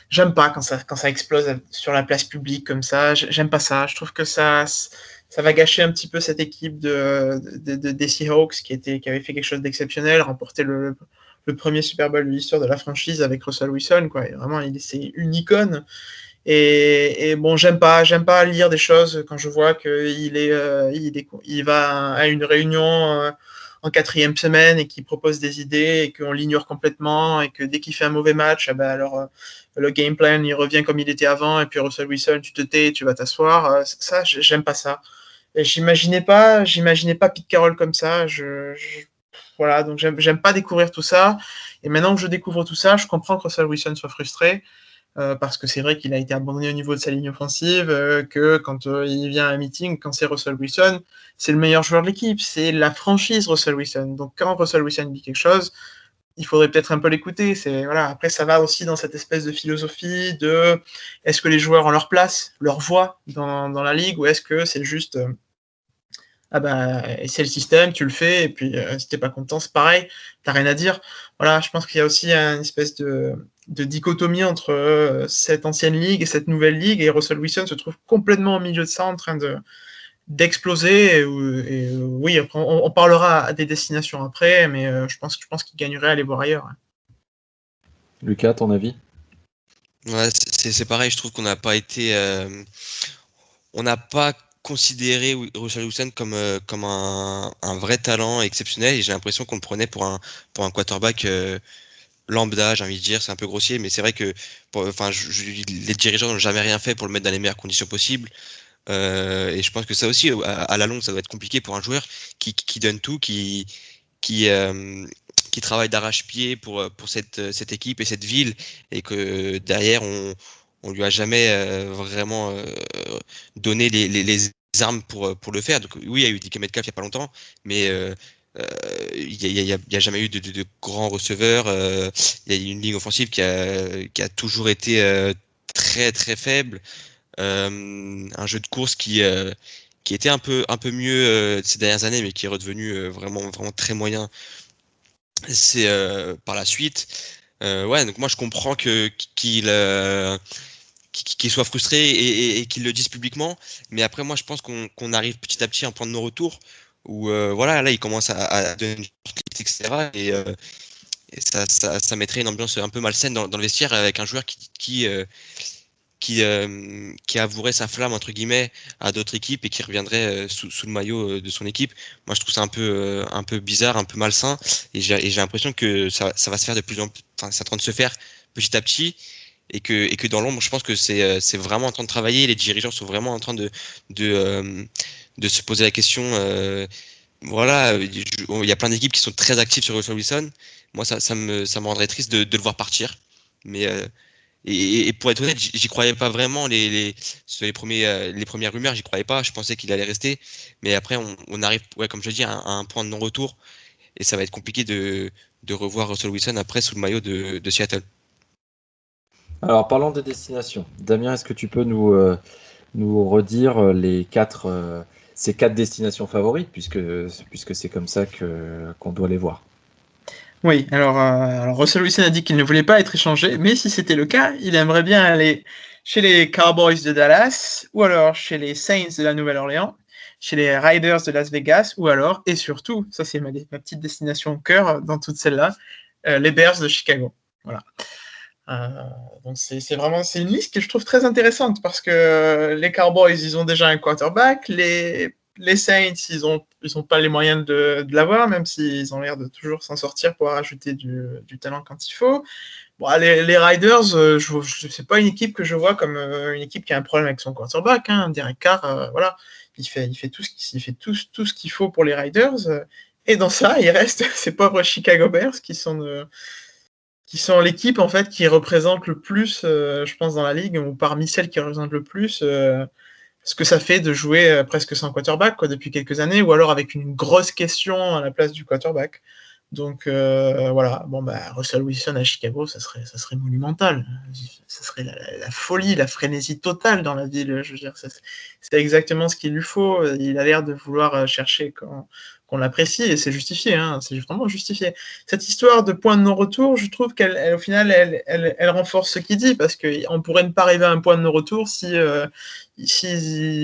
j'aime pas quand ça explose sur la place publique comme ça. J'aime pas ça. Je trouve que ça va gâcher un petit peu cette équipe des Seahawks qui avait fait quelque chose d'exceptionnel, remporter le premier Super Bowl de l'histoire de la franchise avec Russell Wilson, quoi. Et vraiment, c'est une icône. Et bon, j'aime pas lire des choses quand je vois il va à une réunion en 4e semaine et qu'il propose des idées et qu'on l'ignore complètement et que dès qu'il fait un mauvais match, alors le game plan il revient comme il était avant et puis Russell Wilson, tu te tais, tu vas t'asseoir. Ça, j'aime pas ça. Et j'imaginais pas Pete Carroll comme ça. Voilà, donc j'aime pas découvrir tout ça. Et maintenant que je découvre tout ça, je comprends que Russell Wilson soit frustré. Parce que c'est vrai qu'il a été abandonné au niveau de sa ligne offensive, que quand il vient à un meeting, quand c'est Russell Wilson, c'est le meilleur joueur de l'équipe, c'est la franchise Russell Wilson. Donc quand Russell Wilson dit quelque chose, il faudrait peut-être un peu l'écouter. Voilà. Après, ça va aussi dans cette espèce de philosophie de est-ce que les joueurs ont leur place, leur voix dans la ligue, ou est-ce que c'est juste c'est le système, tu le fais, et puis si t'es pas content, c'est pareil, t'as rien à dire. Voilà, je pense qu'il y a aussi une espèce de dichotomie entre cette ancienne ligue et cette nouvelle ligue, et Russell Wilson se trouve complètement au milieu de ça, en train d'exploser. Et oui, après, on parlera des destinations après, mais je pense qu'il gagnerait à aller voir ailleurs. Lucas, ton avis? Ouais, c'est pareil, je trouve qu'on n'a pas été. On n'a pas considéré Russell Wilson comme un vrai talent exceptionnel, et j'ai l'impression qu'on le prenait pour un quarterback lambda, j'ai envie de dire. C'est un peu grossier, mais c'est vrai que les dirigeants n'ont jamais rien fait pour le mettre dans les meilleures conditions possibles. Et je pense que ça aussi, à la longue, ça doit être compliqué pour un joueur qui donne tout, qui travaille d'arrache-pied pour cette équipe et cette ville, et que derrière, on lui a jamais vraiment donné les armes pour le faire. Donc oui, il y a eu DK Metcalf il n'y a pas longtemps, mais il n'y a jamais eu de grands receveurs. Il y a une ligne offensive qui a toujours été très très faible. Un jeu de course qui était un peu mieux ces dernières années, mais qui est redevenu vraiment très moyen. C'est par la suite. Ouais, donc moi je comprends qu'il soit frustré et qu'il le dise publiquement, mais après moi je pense qu'on arrive petit à petit à un point de non-retour où voilà, là il commence à donner une shortlist, etc. Et ça mettrait une ambiance un peu malsaine dans le vestiaire, avec un joueur qui avouerait sa flamme entre guillemets à d'autres équipes et qui reviendrait sous le maillot de son équipe. Moi je trouve ça un peu bizarre, un peu malsain, et j'ai l'impression que ça va se faire de plus en plus, enfin c'est en train de se faire petit à petit, et que dans l'ombre je pense que c'est vraiment en train de travailler. Les dirigeants sont vraiment en train de se poser la question. Voilà, il y a plein d'équipes qui sont très actives sur Russell Wilson. Moi ça me rendrait triste de le voir partir, mais et pour être honnête, j'y croyais pas vraiment. Sur les premières rumeurs, j'y croyais pas. Je pensais qu'il allait rester. Mais après, on arrive, ouais, comme je dis, à un point de non-retour. Et ça va être compliqué de revoir Russell Wilson après sous le maillot de Seattle. Alors, parlons des destinations. Damien, est-ce que tu peux nous redire ces 4 destinations favorites, puisque c'est comme ça qu'on doit les voir? Oui, alors Russell Wilson a dit qu'il ne voulait pas être échangé, mais si c'était le cas, il aimerait bien aller chez les Cowboys de Dallas, ou alors chez les Saints de la Nouvelle-Orléans, chez les Raiders de Las Vegas, ou alors, et surtout, ça c'est ma petite destination cœur dans toutes celles-là, les Bears de Chicago. Voilà. Donc c'est une liste que je trouve très intéressante, parce que les Cowboys, ils ont déjà un quarterback, les les Saints, ils ont pas les moyens de l'avoir, même s'ils ont l'air de toujours s'en sortir pour rajouter du talent quand il faut. Bon, les Riders, c'est pas une équipe que je vois comme une équipe qui a un problème avec son quarterback. Hein. Derek Carr, voilà, il fait tout ce qu'il faut pour les Riders. Et dans ça, il reste ces pauvres Chicago Bears qui sont l'équipe en fait qui représente le plus, je pense, dans la ligue, ou parmi celles qui représentent le plus ce que ça fait de jouer presque sans quarterback depuis quelques années, ou alors avec une grosse question à la place du quarterback. Donc voilà, Russell Wilson à Chicago, ça serait monumental. Ça serait la folie, la frénésie totale dans la ville. Je veux dire, c'est exactement ce qu'il lui faut. Il a l'air de vouloir chercher qu'on l'apprécie, et c'est justifié. Hein, c'est vraiment justifié. Cette histoire de point de non-retour, je trouve qu'au final, elle renforce ce qu'il dit, parce qu'on pourrait ne pas arriver à un point de non-retour s'il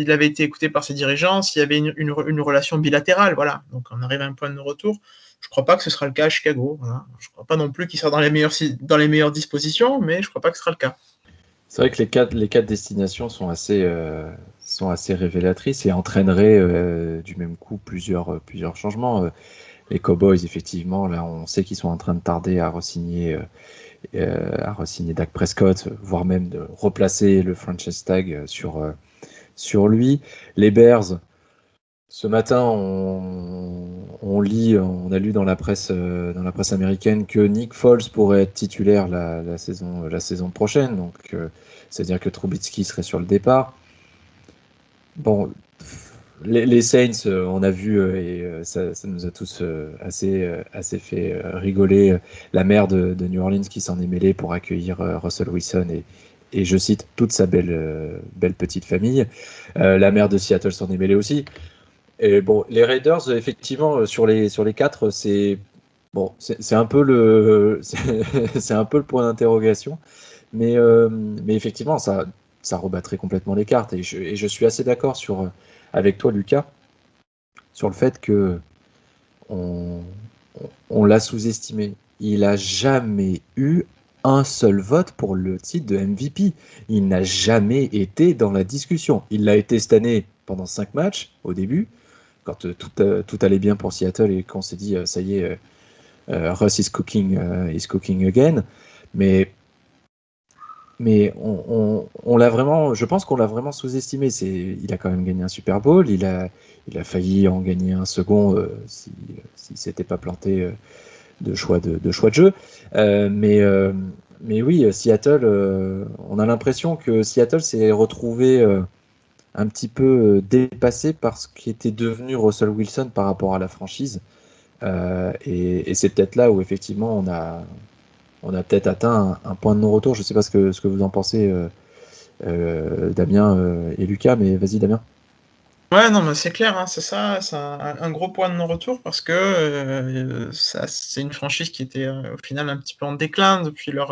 avait été écouté par ses dirigeants, s'il y avait une relation bilatérale. Voilà. Donc on arrive à un point de non-retour. Je ne crois pas que ce sera le cas à Chicago. Voilà. Je ne crois pas non plus qu'il sera dans les meilleures dispositions, mais je ne crois pas que ce sera le cas. C'est vrai que les quatre destinations sont assez révélatrices et entraîneraient du même coup plusieurs changements. Les Cowboys, effectivement, là, on sait qu'ils sont en train de tarder à re-signer Dak Prescott, voire même de replacer le franchise tag sur lui. Les Bears, ce matin, on a lu dans la presse américaine que Nick Foles pourrait être titulaire la saison prochaine. Donc, c'est-à-dire que Trubisky serait sur le départ. Bon, les Saints, on a vu, et ça nous a tous assez fait rigoler, la mère de New Orleans qui s'en est mêlée pour accueillir Russell Wilson et je cite, toute sa belle petite famille. La mère de Seattle s'en est mêlée aussi. Et bon, les Raiders, effectivement, sur les quatre, c'est un peu c'est un peu le point d'interrogation, mais effectivement, ça rebattrait complètement les cartes. Et je suis assez d'accord avec toi, Lucas, sur le fait que on l'a sous-estimé. Il a jamais eu un seul vote pour le titre de MVP. Il n'a jamais été dans la discussion. Il l'a été cette année pendant 5 matchs au début, quand tout allait bien pour Seattle et qu'on s'est dit ça y est, Russ is cooking again. Mais on l'a vraiment, je pense qu'on l'a vraiment sous-estimé. Il a quand même gagné un Super Bowl, il a failli en gagner un second s'il s'était pas planté de choix de jeu. Mais oui, Seattle, on a l'impression que Seattle s'est retrouvé un petit peu dépassé par ce qui était devenu Russell Wilson par rapport à la franchise. Et c'est peut-être là où effectivement on a peut-être atteint un point de non-retour. Je ne sais pas ce que vous en pensez, Damien et Lucas, mais vas-y Damien. Ouais, non, mais c'est clair, hein, c'est ça, c'est un gros point de non-retour, parce que c'est une franchise qui était au final un petit peu en déclin depuis leur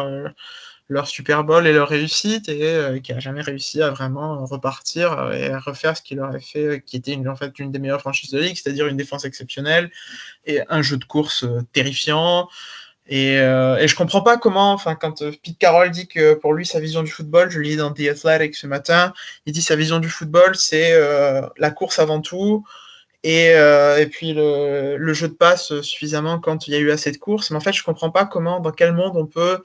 Super Bowl et leur réussite, et qui a jamais réussi à vraiment repartir et à refaire ce qu'il leur avait fait, qui était en fait une des meilleures franchises de la ligue, c'est-à-dire une défense exceptionnelle et un jeu de course terrifiant. Et je comprends pas comment, quand Pete Carroll dit que pour lui sa vision du football, je lis dans The Athletic ce matin, il dit sa vision du football c'est la course avant tout, et puis le jeu de passe suffisamment quand il y a eu assez de courses. Mais en fait, je comprends pas dans quel monde on peut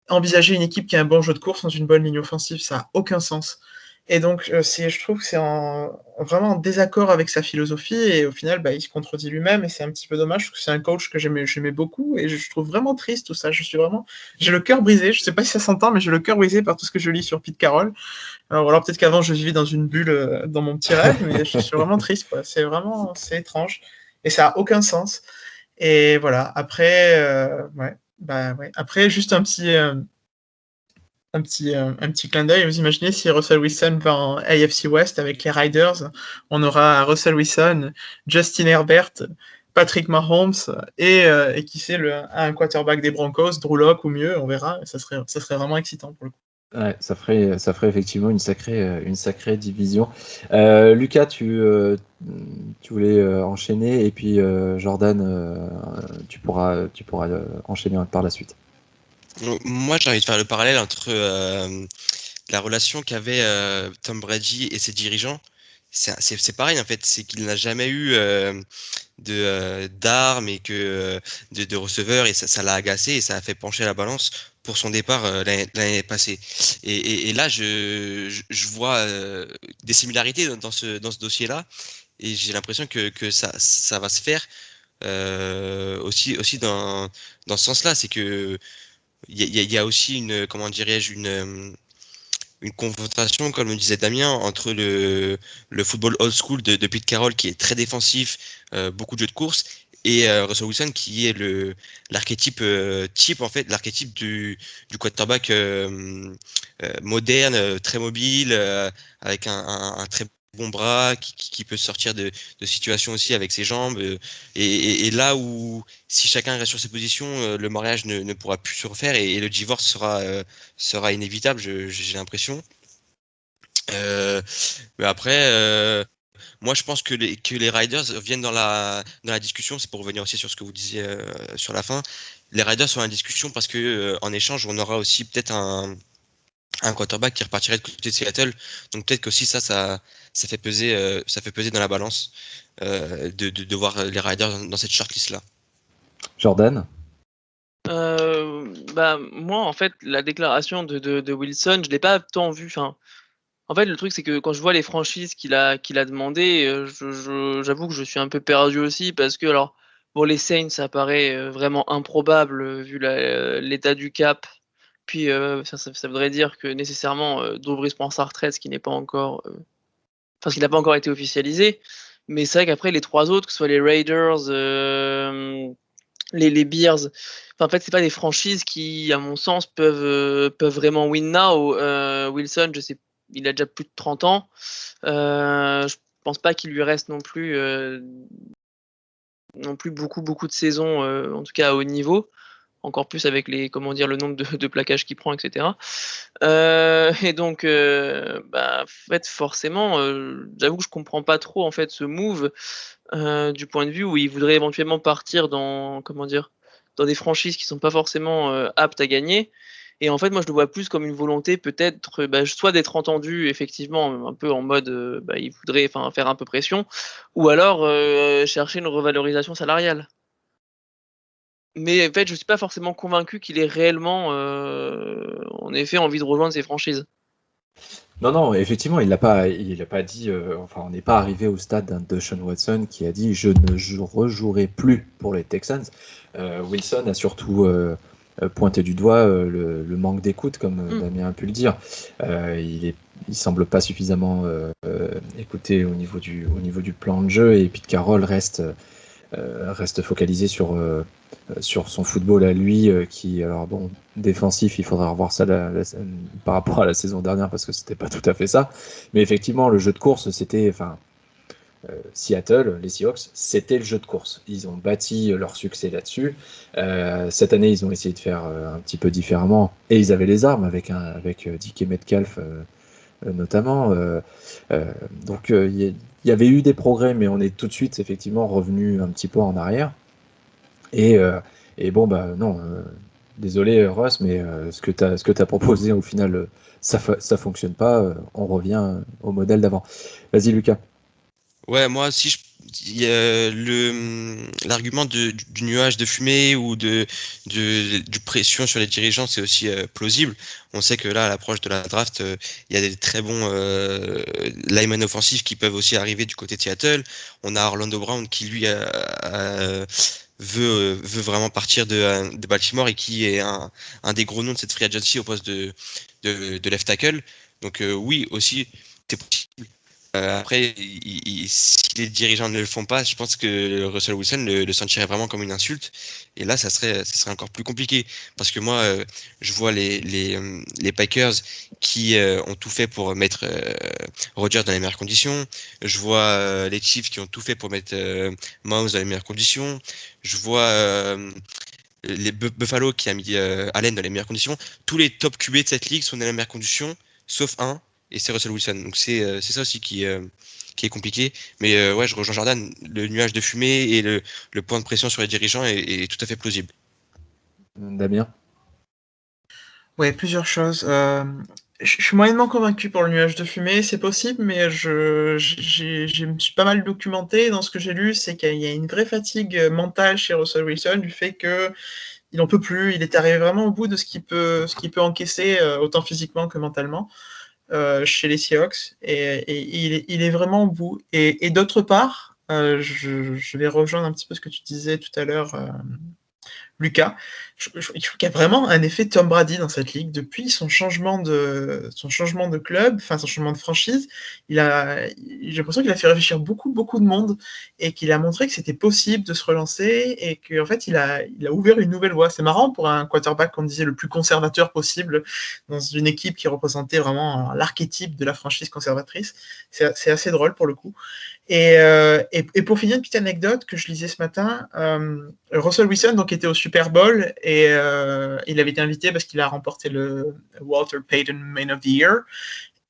envisager une équipe qui a un bon jeu de course dans une bonne ligne offensive. Ça n'a aucun sens. Et donc, je trouve que c'est vraiment en désaccord avec sa philosophie, et au final, il se contredit lui-même, et c'est un petit peu dommage, parce que c'est un coach que j'aimais beaucoup, et je trouve vraiment triste tout ça. J'ai le cœur brisé, je sais pas si ça s'entend, mais j'ai le cœur brisé par tout ce que je lis sur Pete Carroll. Alors peut-être qu'avant, je vivais dans une bulle dans mon petit rêve, mais je suis vraiment triste, quoi. C'est étrange, et ça n'a aucun sens. Et voilà, après, après, juste un petit clin d'œil. Vous imaginez si Russell Wilson va en AFC West avec les Riders, on aura Russell Wilson, Justin Herbert, Patrick Mahomes et qui sait, un quarterback des Broncos, Drew Lock ou mieux, on verra. Ça serait vraiment excitant pour le coup. Ouais, ça ferait effectivement une sacrée division. Lucas, tu voulais enchaîner, et puis Jordan, tu pourras enchaîner par la suite. Donc, moi, j'ai envie de faire le parallèle entre la relation qu'avait Tom Brady et ses dirigeants, c'est pareil en fait, c'est qu'il n'a jamais eu d'armes et que de receveurs et ça l'a agacé et ça a fait pencher la balance pour son départ l'année passée. Et là, je vois des similarités dans ce dossier-là et j'ai l'impression que ça va se faire aussi dans ce sens-là. C'est que il y a aussi comment dirais-je, une confrontation, comme le disait Damien, entre le football old school de Pete Carroll qui est très défensif, beaucoup de jeux de course, et Russell Wilson qui est l'archétype type en fait, l'archétype du quarterback moderne, très mobile, avec un très bon bras, qui peut sortir de situations aussi avec ses jambes. Et là où, si chacun reste sur ses positions, le mariage ne pourra plus se refaire et le divorce sera inévitable, j'ai l'impression. Mais après, moi je pense que les Riders viennent dans la discussion, c'est pour revenir aussi sur ce que vous disiez sur la fin. Les Riders sont dans la discussion parce que en échange, on aura aussi peut-être un quarterback qui repartirait de côté de Seattle. Donc peut-être qu'aussi ça fait peser dans la balance de voir les Riders dans cette shortlist-là. Jordan? Moi, en fait, la déclaration de Wilson, je l'ai pas tant vu. Enfin, en fait, le truc, c'est que quand je vois les franchises qu'il a demandé, j'avoue que je suis un peu perdu aussi parce que, alors, pour les Saints, ça paraît vraiment improbable vu l'état du cap. Puis, ça voudrait dire que nécessairement Drew Brees prend sa retraite, ce qui n'est pas encore, ce qui n'a pas encore été officialisé. Mais c'est vrai qu'après, les trois autres, que ce soit les Raiders, les Bears, enfin, en fait, c'est pas des franchises qui, à mon sens, peuvent vraiment win now. Wilson, je sais, il a déjà plus de 30 ans. Je pense pas qu'il lui reste non plus beaucoup de saisons, en tout cas à haut niveau. Encore plus avec le nombre de plaquages qu'il prend, etc. Et donc, en fait, forcément, j'avoue que je comprends pas trop en fait ce move du point de vue où il voudrait éventuellement partir dans dans des franchises qui sont pas forcément aptes à gagner. Et en fait, moi, je le vois plus comme une volonté peut-être, soit d'être entendu effectivement un peu en mode, il voudrait faire un peu pression, ou alors chercher une revalorisation salariale. Mais en fait, je suis pas forcément convaincu qu'il ait réellement, en effet, envie de rejoindre ces franchises. Non, non, effectivement, il a pas dit, enfin, on n'est pas arrivé au stade d'un Deshaun Watson qui a dit je ne rejouerai plus pour les Texans. Wilson a surtout pointé du doigt le manque d'écoute, comme Damien a pu le dire. Il semble pas suffisamment écouté au niveau du plan de jeu et Pete Carroll reste focalisé sur son football à lui, qui, alors bon, défensif, il faudra revoir ça par rapport à la saison dernière parce que c'était pas tout à fait ça. Mais effectivement, le jeu de course, c'était, Seattle, les Seahawks, c'était le jeu de course. Ils ont bâti leur succès là-dessus. Cette année, ils ont essayé de faire un petit peu différemment et ils avaient les armes avec DK Metcalf notamment. Donc il y avait eu des progrès, mais on est tout de suite effectivement revenu un petit peu en arrière. Et bon, non, désolé Russ, mais ce que tu as proposé au final, ça fonctionne pas. On revient au modèle d'avant. Vas-y Lucas. Ouais, moi, si il y a l'argument du nuage de fumée ou du pression sur les dirigeants, c'est aussi plausible. On sait que là, à l'approche de la draft, il y a des très bons linemen offensifs qui peuvent aussi arriver du côté de Seattle. On a Orlando Brown qui, lui, veut vraiment partir de Baltimore et qui est un des gros noms de cette free agency au poste de left tackle. Donc oui, aussi, c'est possible. Après, si les dirigeants ne le font pas, je pense que Russell Wilson le sentirait vraiment comme une insulte. Et là, ça serait encore plus compliqué. Parce que moi, je vois les Packers qui ont tout fait pour mettre Rodgers dans les meilleures conditions. Je vois les Chiefs qui ont tout fait pour mettre Mahomes dans les meilleures conditions. Je vois les Buffalo qui a mis Allen dans les meilleures conditions. Tous les top QB de cette ligue sont dans les meilleures conditions, sauf un. Et c'est Russell Wilson. Donc c'est ça aussi qui est compliqué. Mais ouais, je rejoins Jordan. Le nuage de fumée et le point de pression sur les dirigeants est tout à fait plausible. Damien. Ouais, plusieurs choses. Je suis moyennement convaincu pour le nuage de fumée, c'est possible, mais je me suis pas mal documenté. Dans ce que j'ai lu, c'est qu'il y a une vraie fatigue mentale chez Russell Wilson, du fait que il en peut plus, il est arrivé vraiment au bout de ce qu'il peut encaisser, autant physiquement que mentalement, chez les Seahawks, et il est vraiment au bout. Et d'autre part, je vais rejoindre un petit peu ce que tu disais tout à l'heure, Lucas. Je trouve qu'il y a vraiment un effet Tom Brady dans cette ligue depuis son changement de club, enfin son changement de franchise. J'ai l'impression qu'il a fait réfléchir beaucoup de monde, et qu'il a montré que c'était possible de se relancer, et qu'en fait il a ouvert une nouvelle voie. C'est marrant pour un quarterback, comme disait, le plus conservateur possible dans une équipe qui représentait vraiment l'archétype de la franchise conservatrice. C'est assez drôle pour le coup. Et pour finir, une petite anecdote que je lisais ce matin, Russell Wilson donc était au Super Bowl, et il avait été invité parce qu'il a remporté le Walter Payton Man of the Year,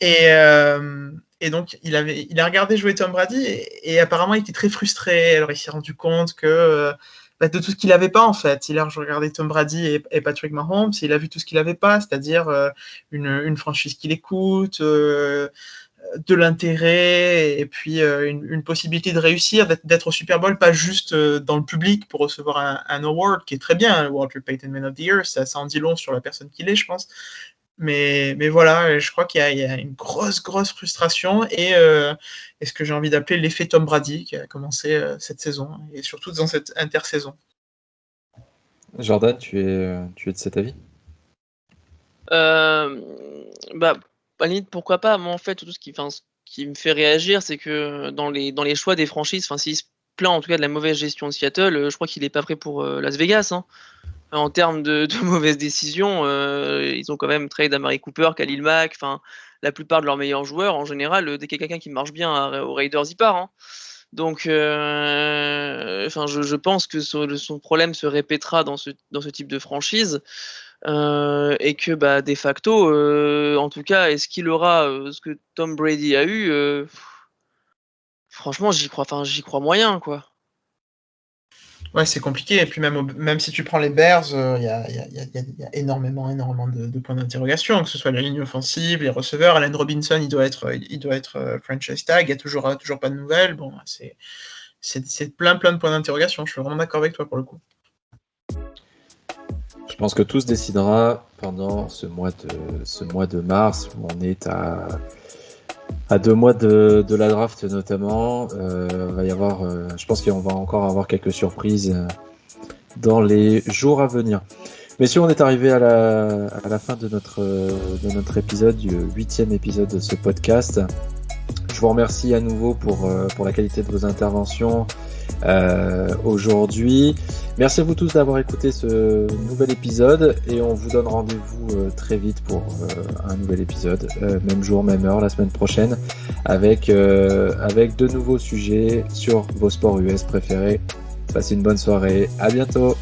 et donc il a regardé jouer Tom Brady, et apparemment il était très frustré. Alors il s'est rendu compte que de tout ce qu'il n'avait pas, en fait. Il a regardé Tom Brady et Patrick Mahomes, et il a vu tout ce qu'il n'avait pas, c'est-à-dire une franchise qui l'écoute, de l'intérêt, et puis une possibilité de réussir, d'être au Super Bowl, pas juste dans le public pour recevoir un award qui est très bien, le Walter Payton Man of the Year, ça en dit long sur la personne qu'il est, je pense. Mais voilà, je crois qu'il y a une grosse frustration, et ce que j'ai envie d'appeler l'effet Tom Brady qui a commencé cette saison, et surtout dans cette intersaison. Jordan, tu es de cet avis? À la limite, pourquoi pas. Moi, en fait, tout ce qui me fait réagir, c'est que dans les choix des franchises, s'il se plaint en tout cas de la mauvaise gestion de Seattle, je crois qu'il n'est pas prêt pour Las Vegas. En termes de mauvaises décisions, ils ont quand même trade Amari Cooper, Khalil Mack, la plupart de leurs meilleurs joueurs. En général, dès qu'il y a quelqu'un qui marche bien aux Raiders, il part. Donc, je pense que son problème se répétera dans ce type de franchise. Et que de facto, en tout cas, est-ce qu'il aura ce que Tom Brady a eu? Franchement, j'y crois moyen, quoi. Ouais, c'est compliqué. Et puis même si tu prends les Bears, il y a énormément de points d'interrogation, que ce soit la ligne offensive, les receveurs. Allen Robinson, il doit être franchise tag. Il y a toujours pas de nouvelles. Bon, c'est plein de points d'interrogation. Je suis vraiment d'accord avec toi pour le coup. Je pense que tout se décidera pendant ce mois de mars, où on est à 2 mois de la draft notamment. Va y avoir, je pense qu'on va encore avoir quelques surprises dans les jours à venir. Messieurs, on est arrivé à la fin de notre épisode, du 8e épisode de ce podcast. Je vous remercie à nouveau pour la qualité de vos interventions aujourd'hui. Merci à vous tous d'avoir écouté ce nouvel épisode, et on vous donne rendez-vous très vite pour un nouvel épisode, même jour, même heure, la semaine prochaine, avec de nouveaux sujets sur vos sports US préférés. Passez une bonne soirée, à bientôt.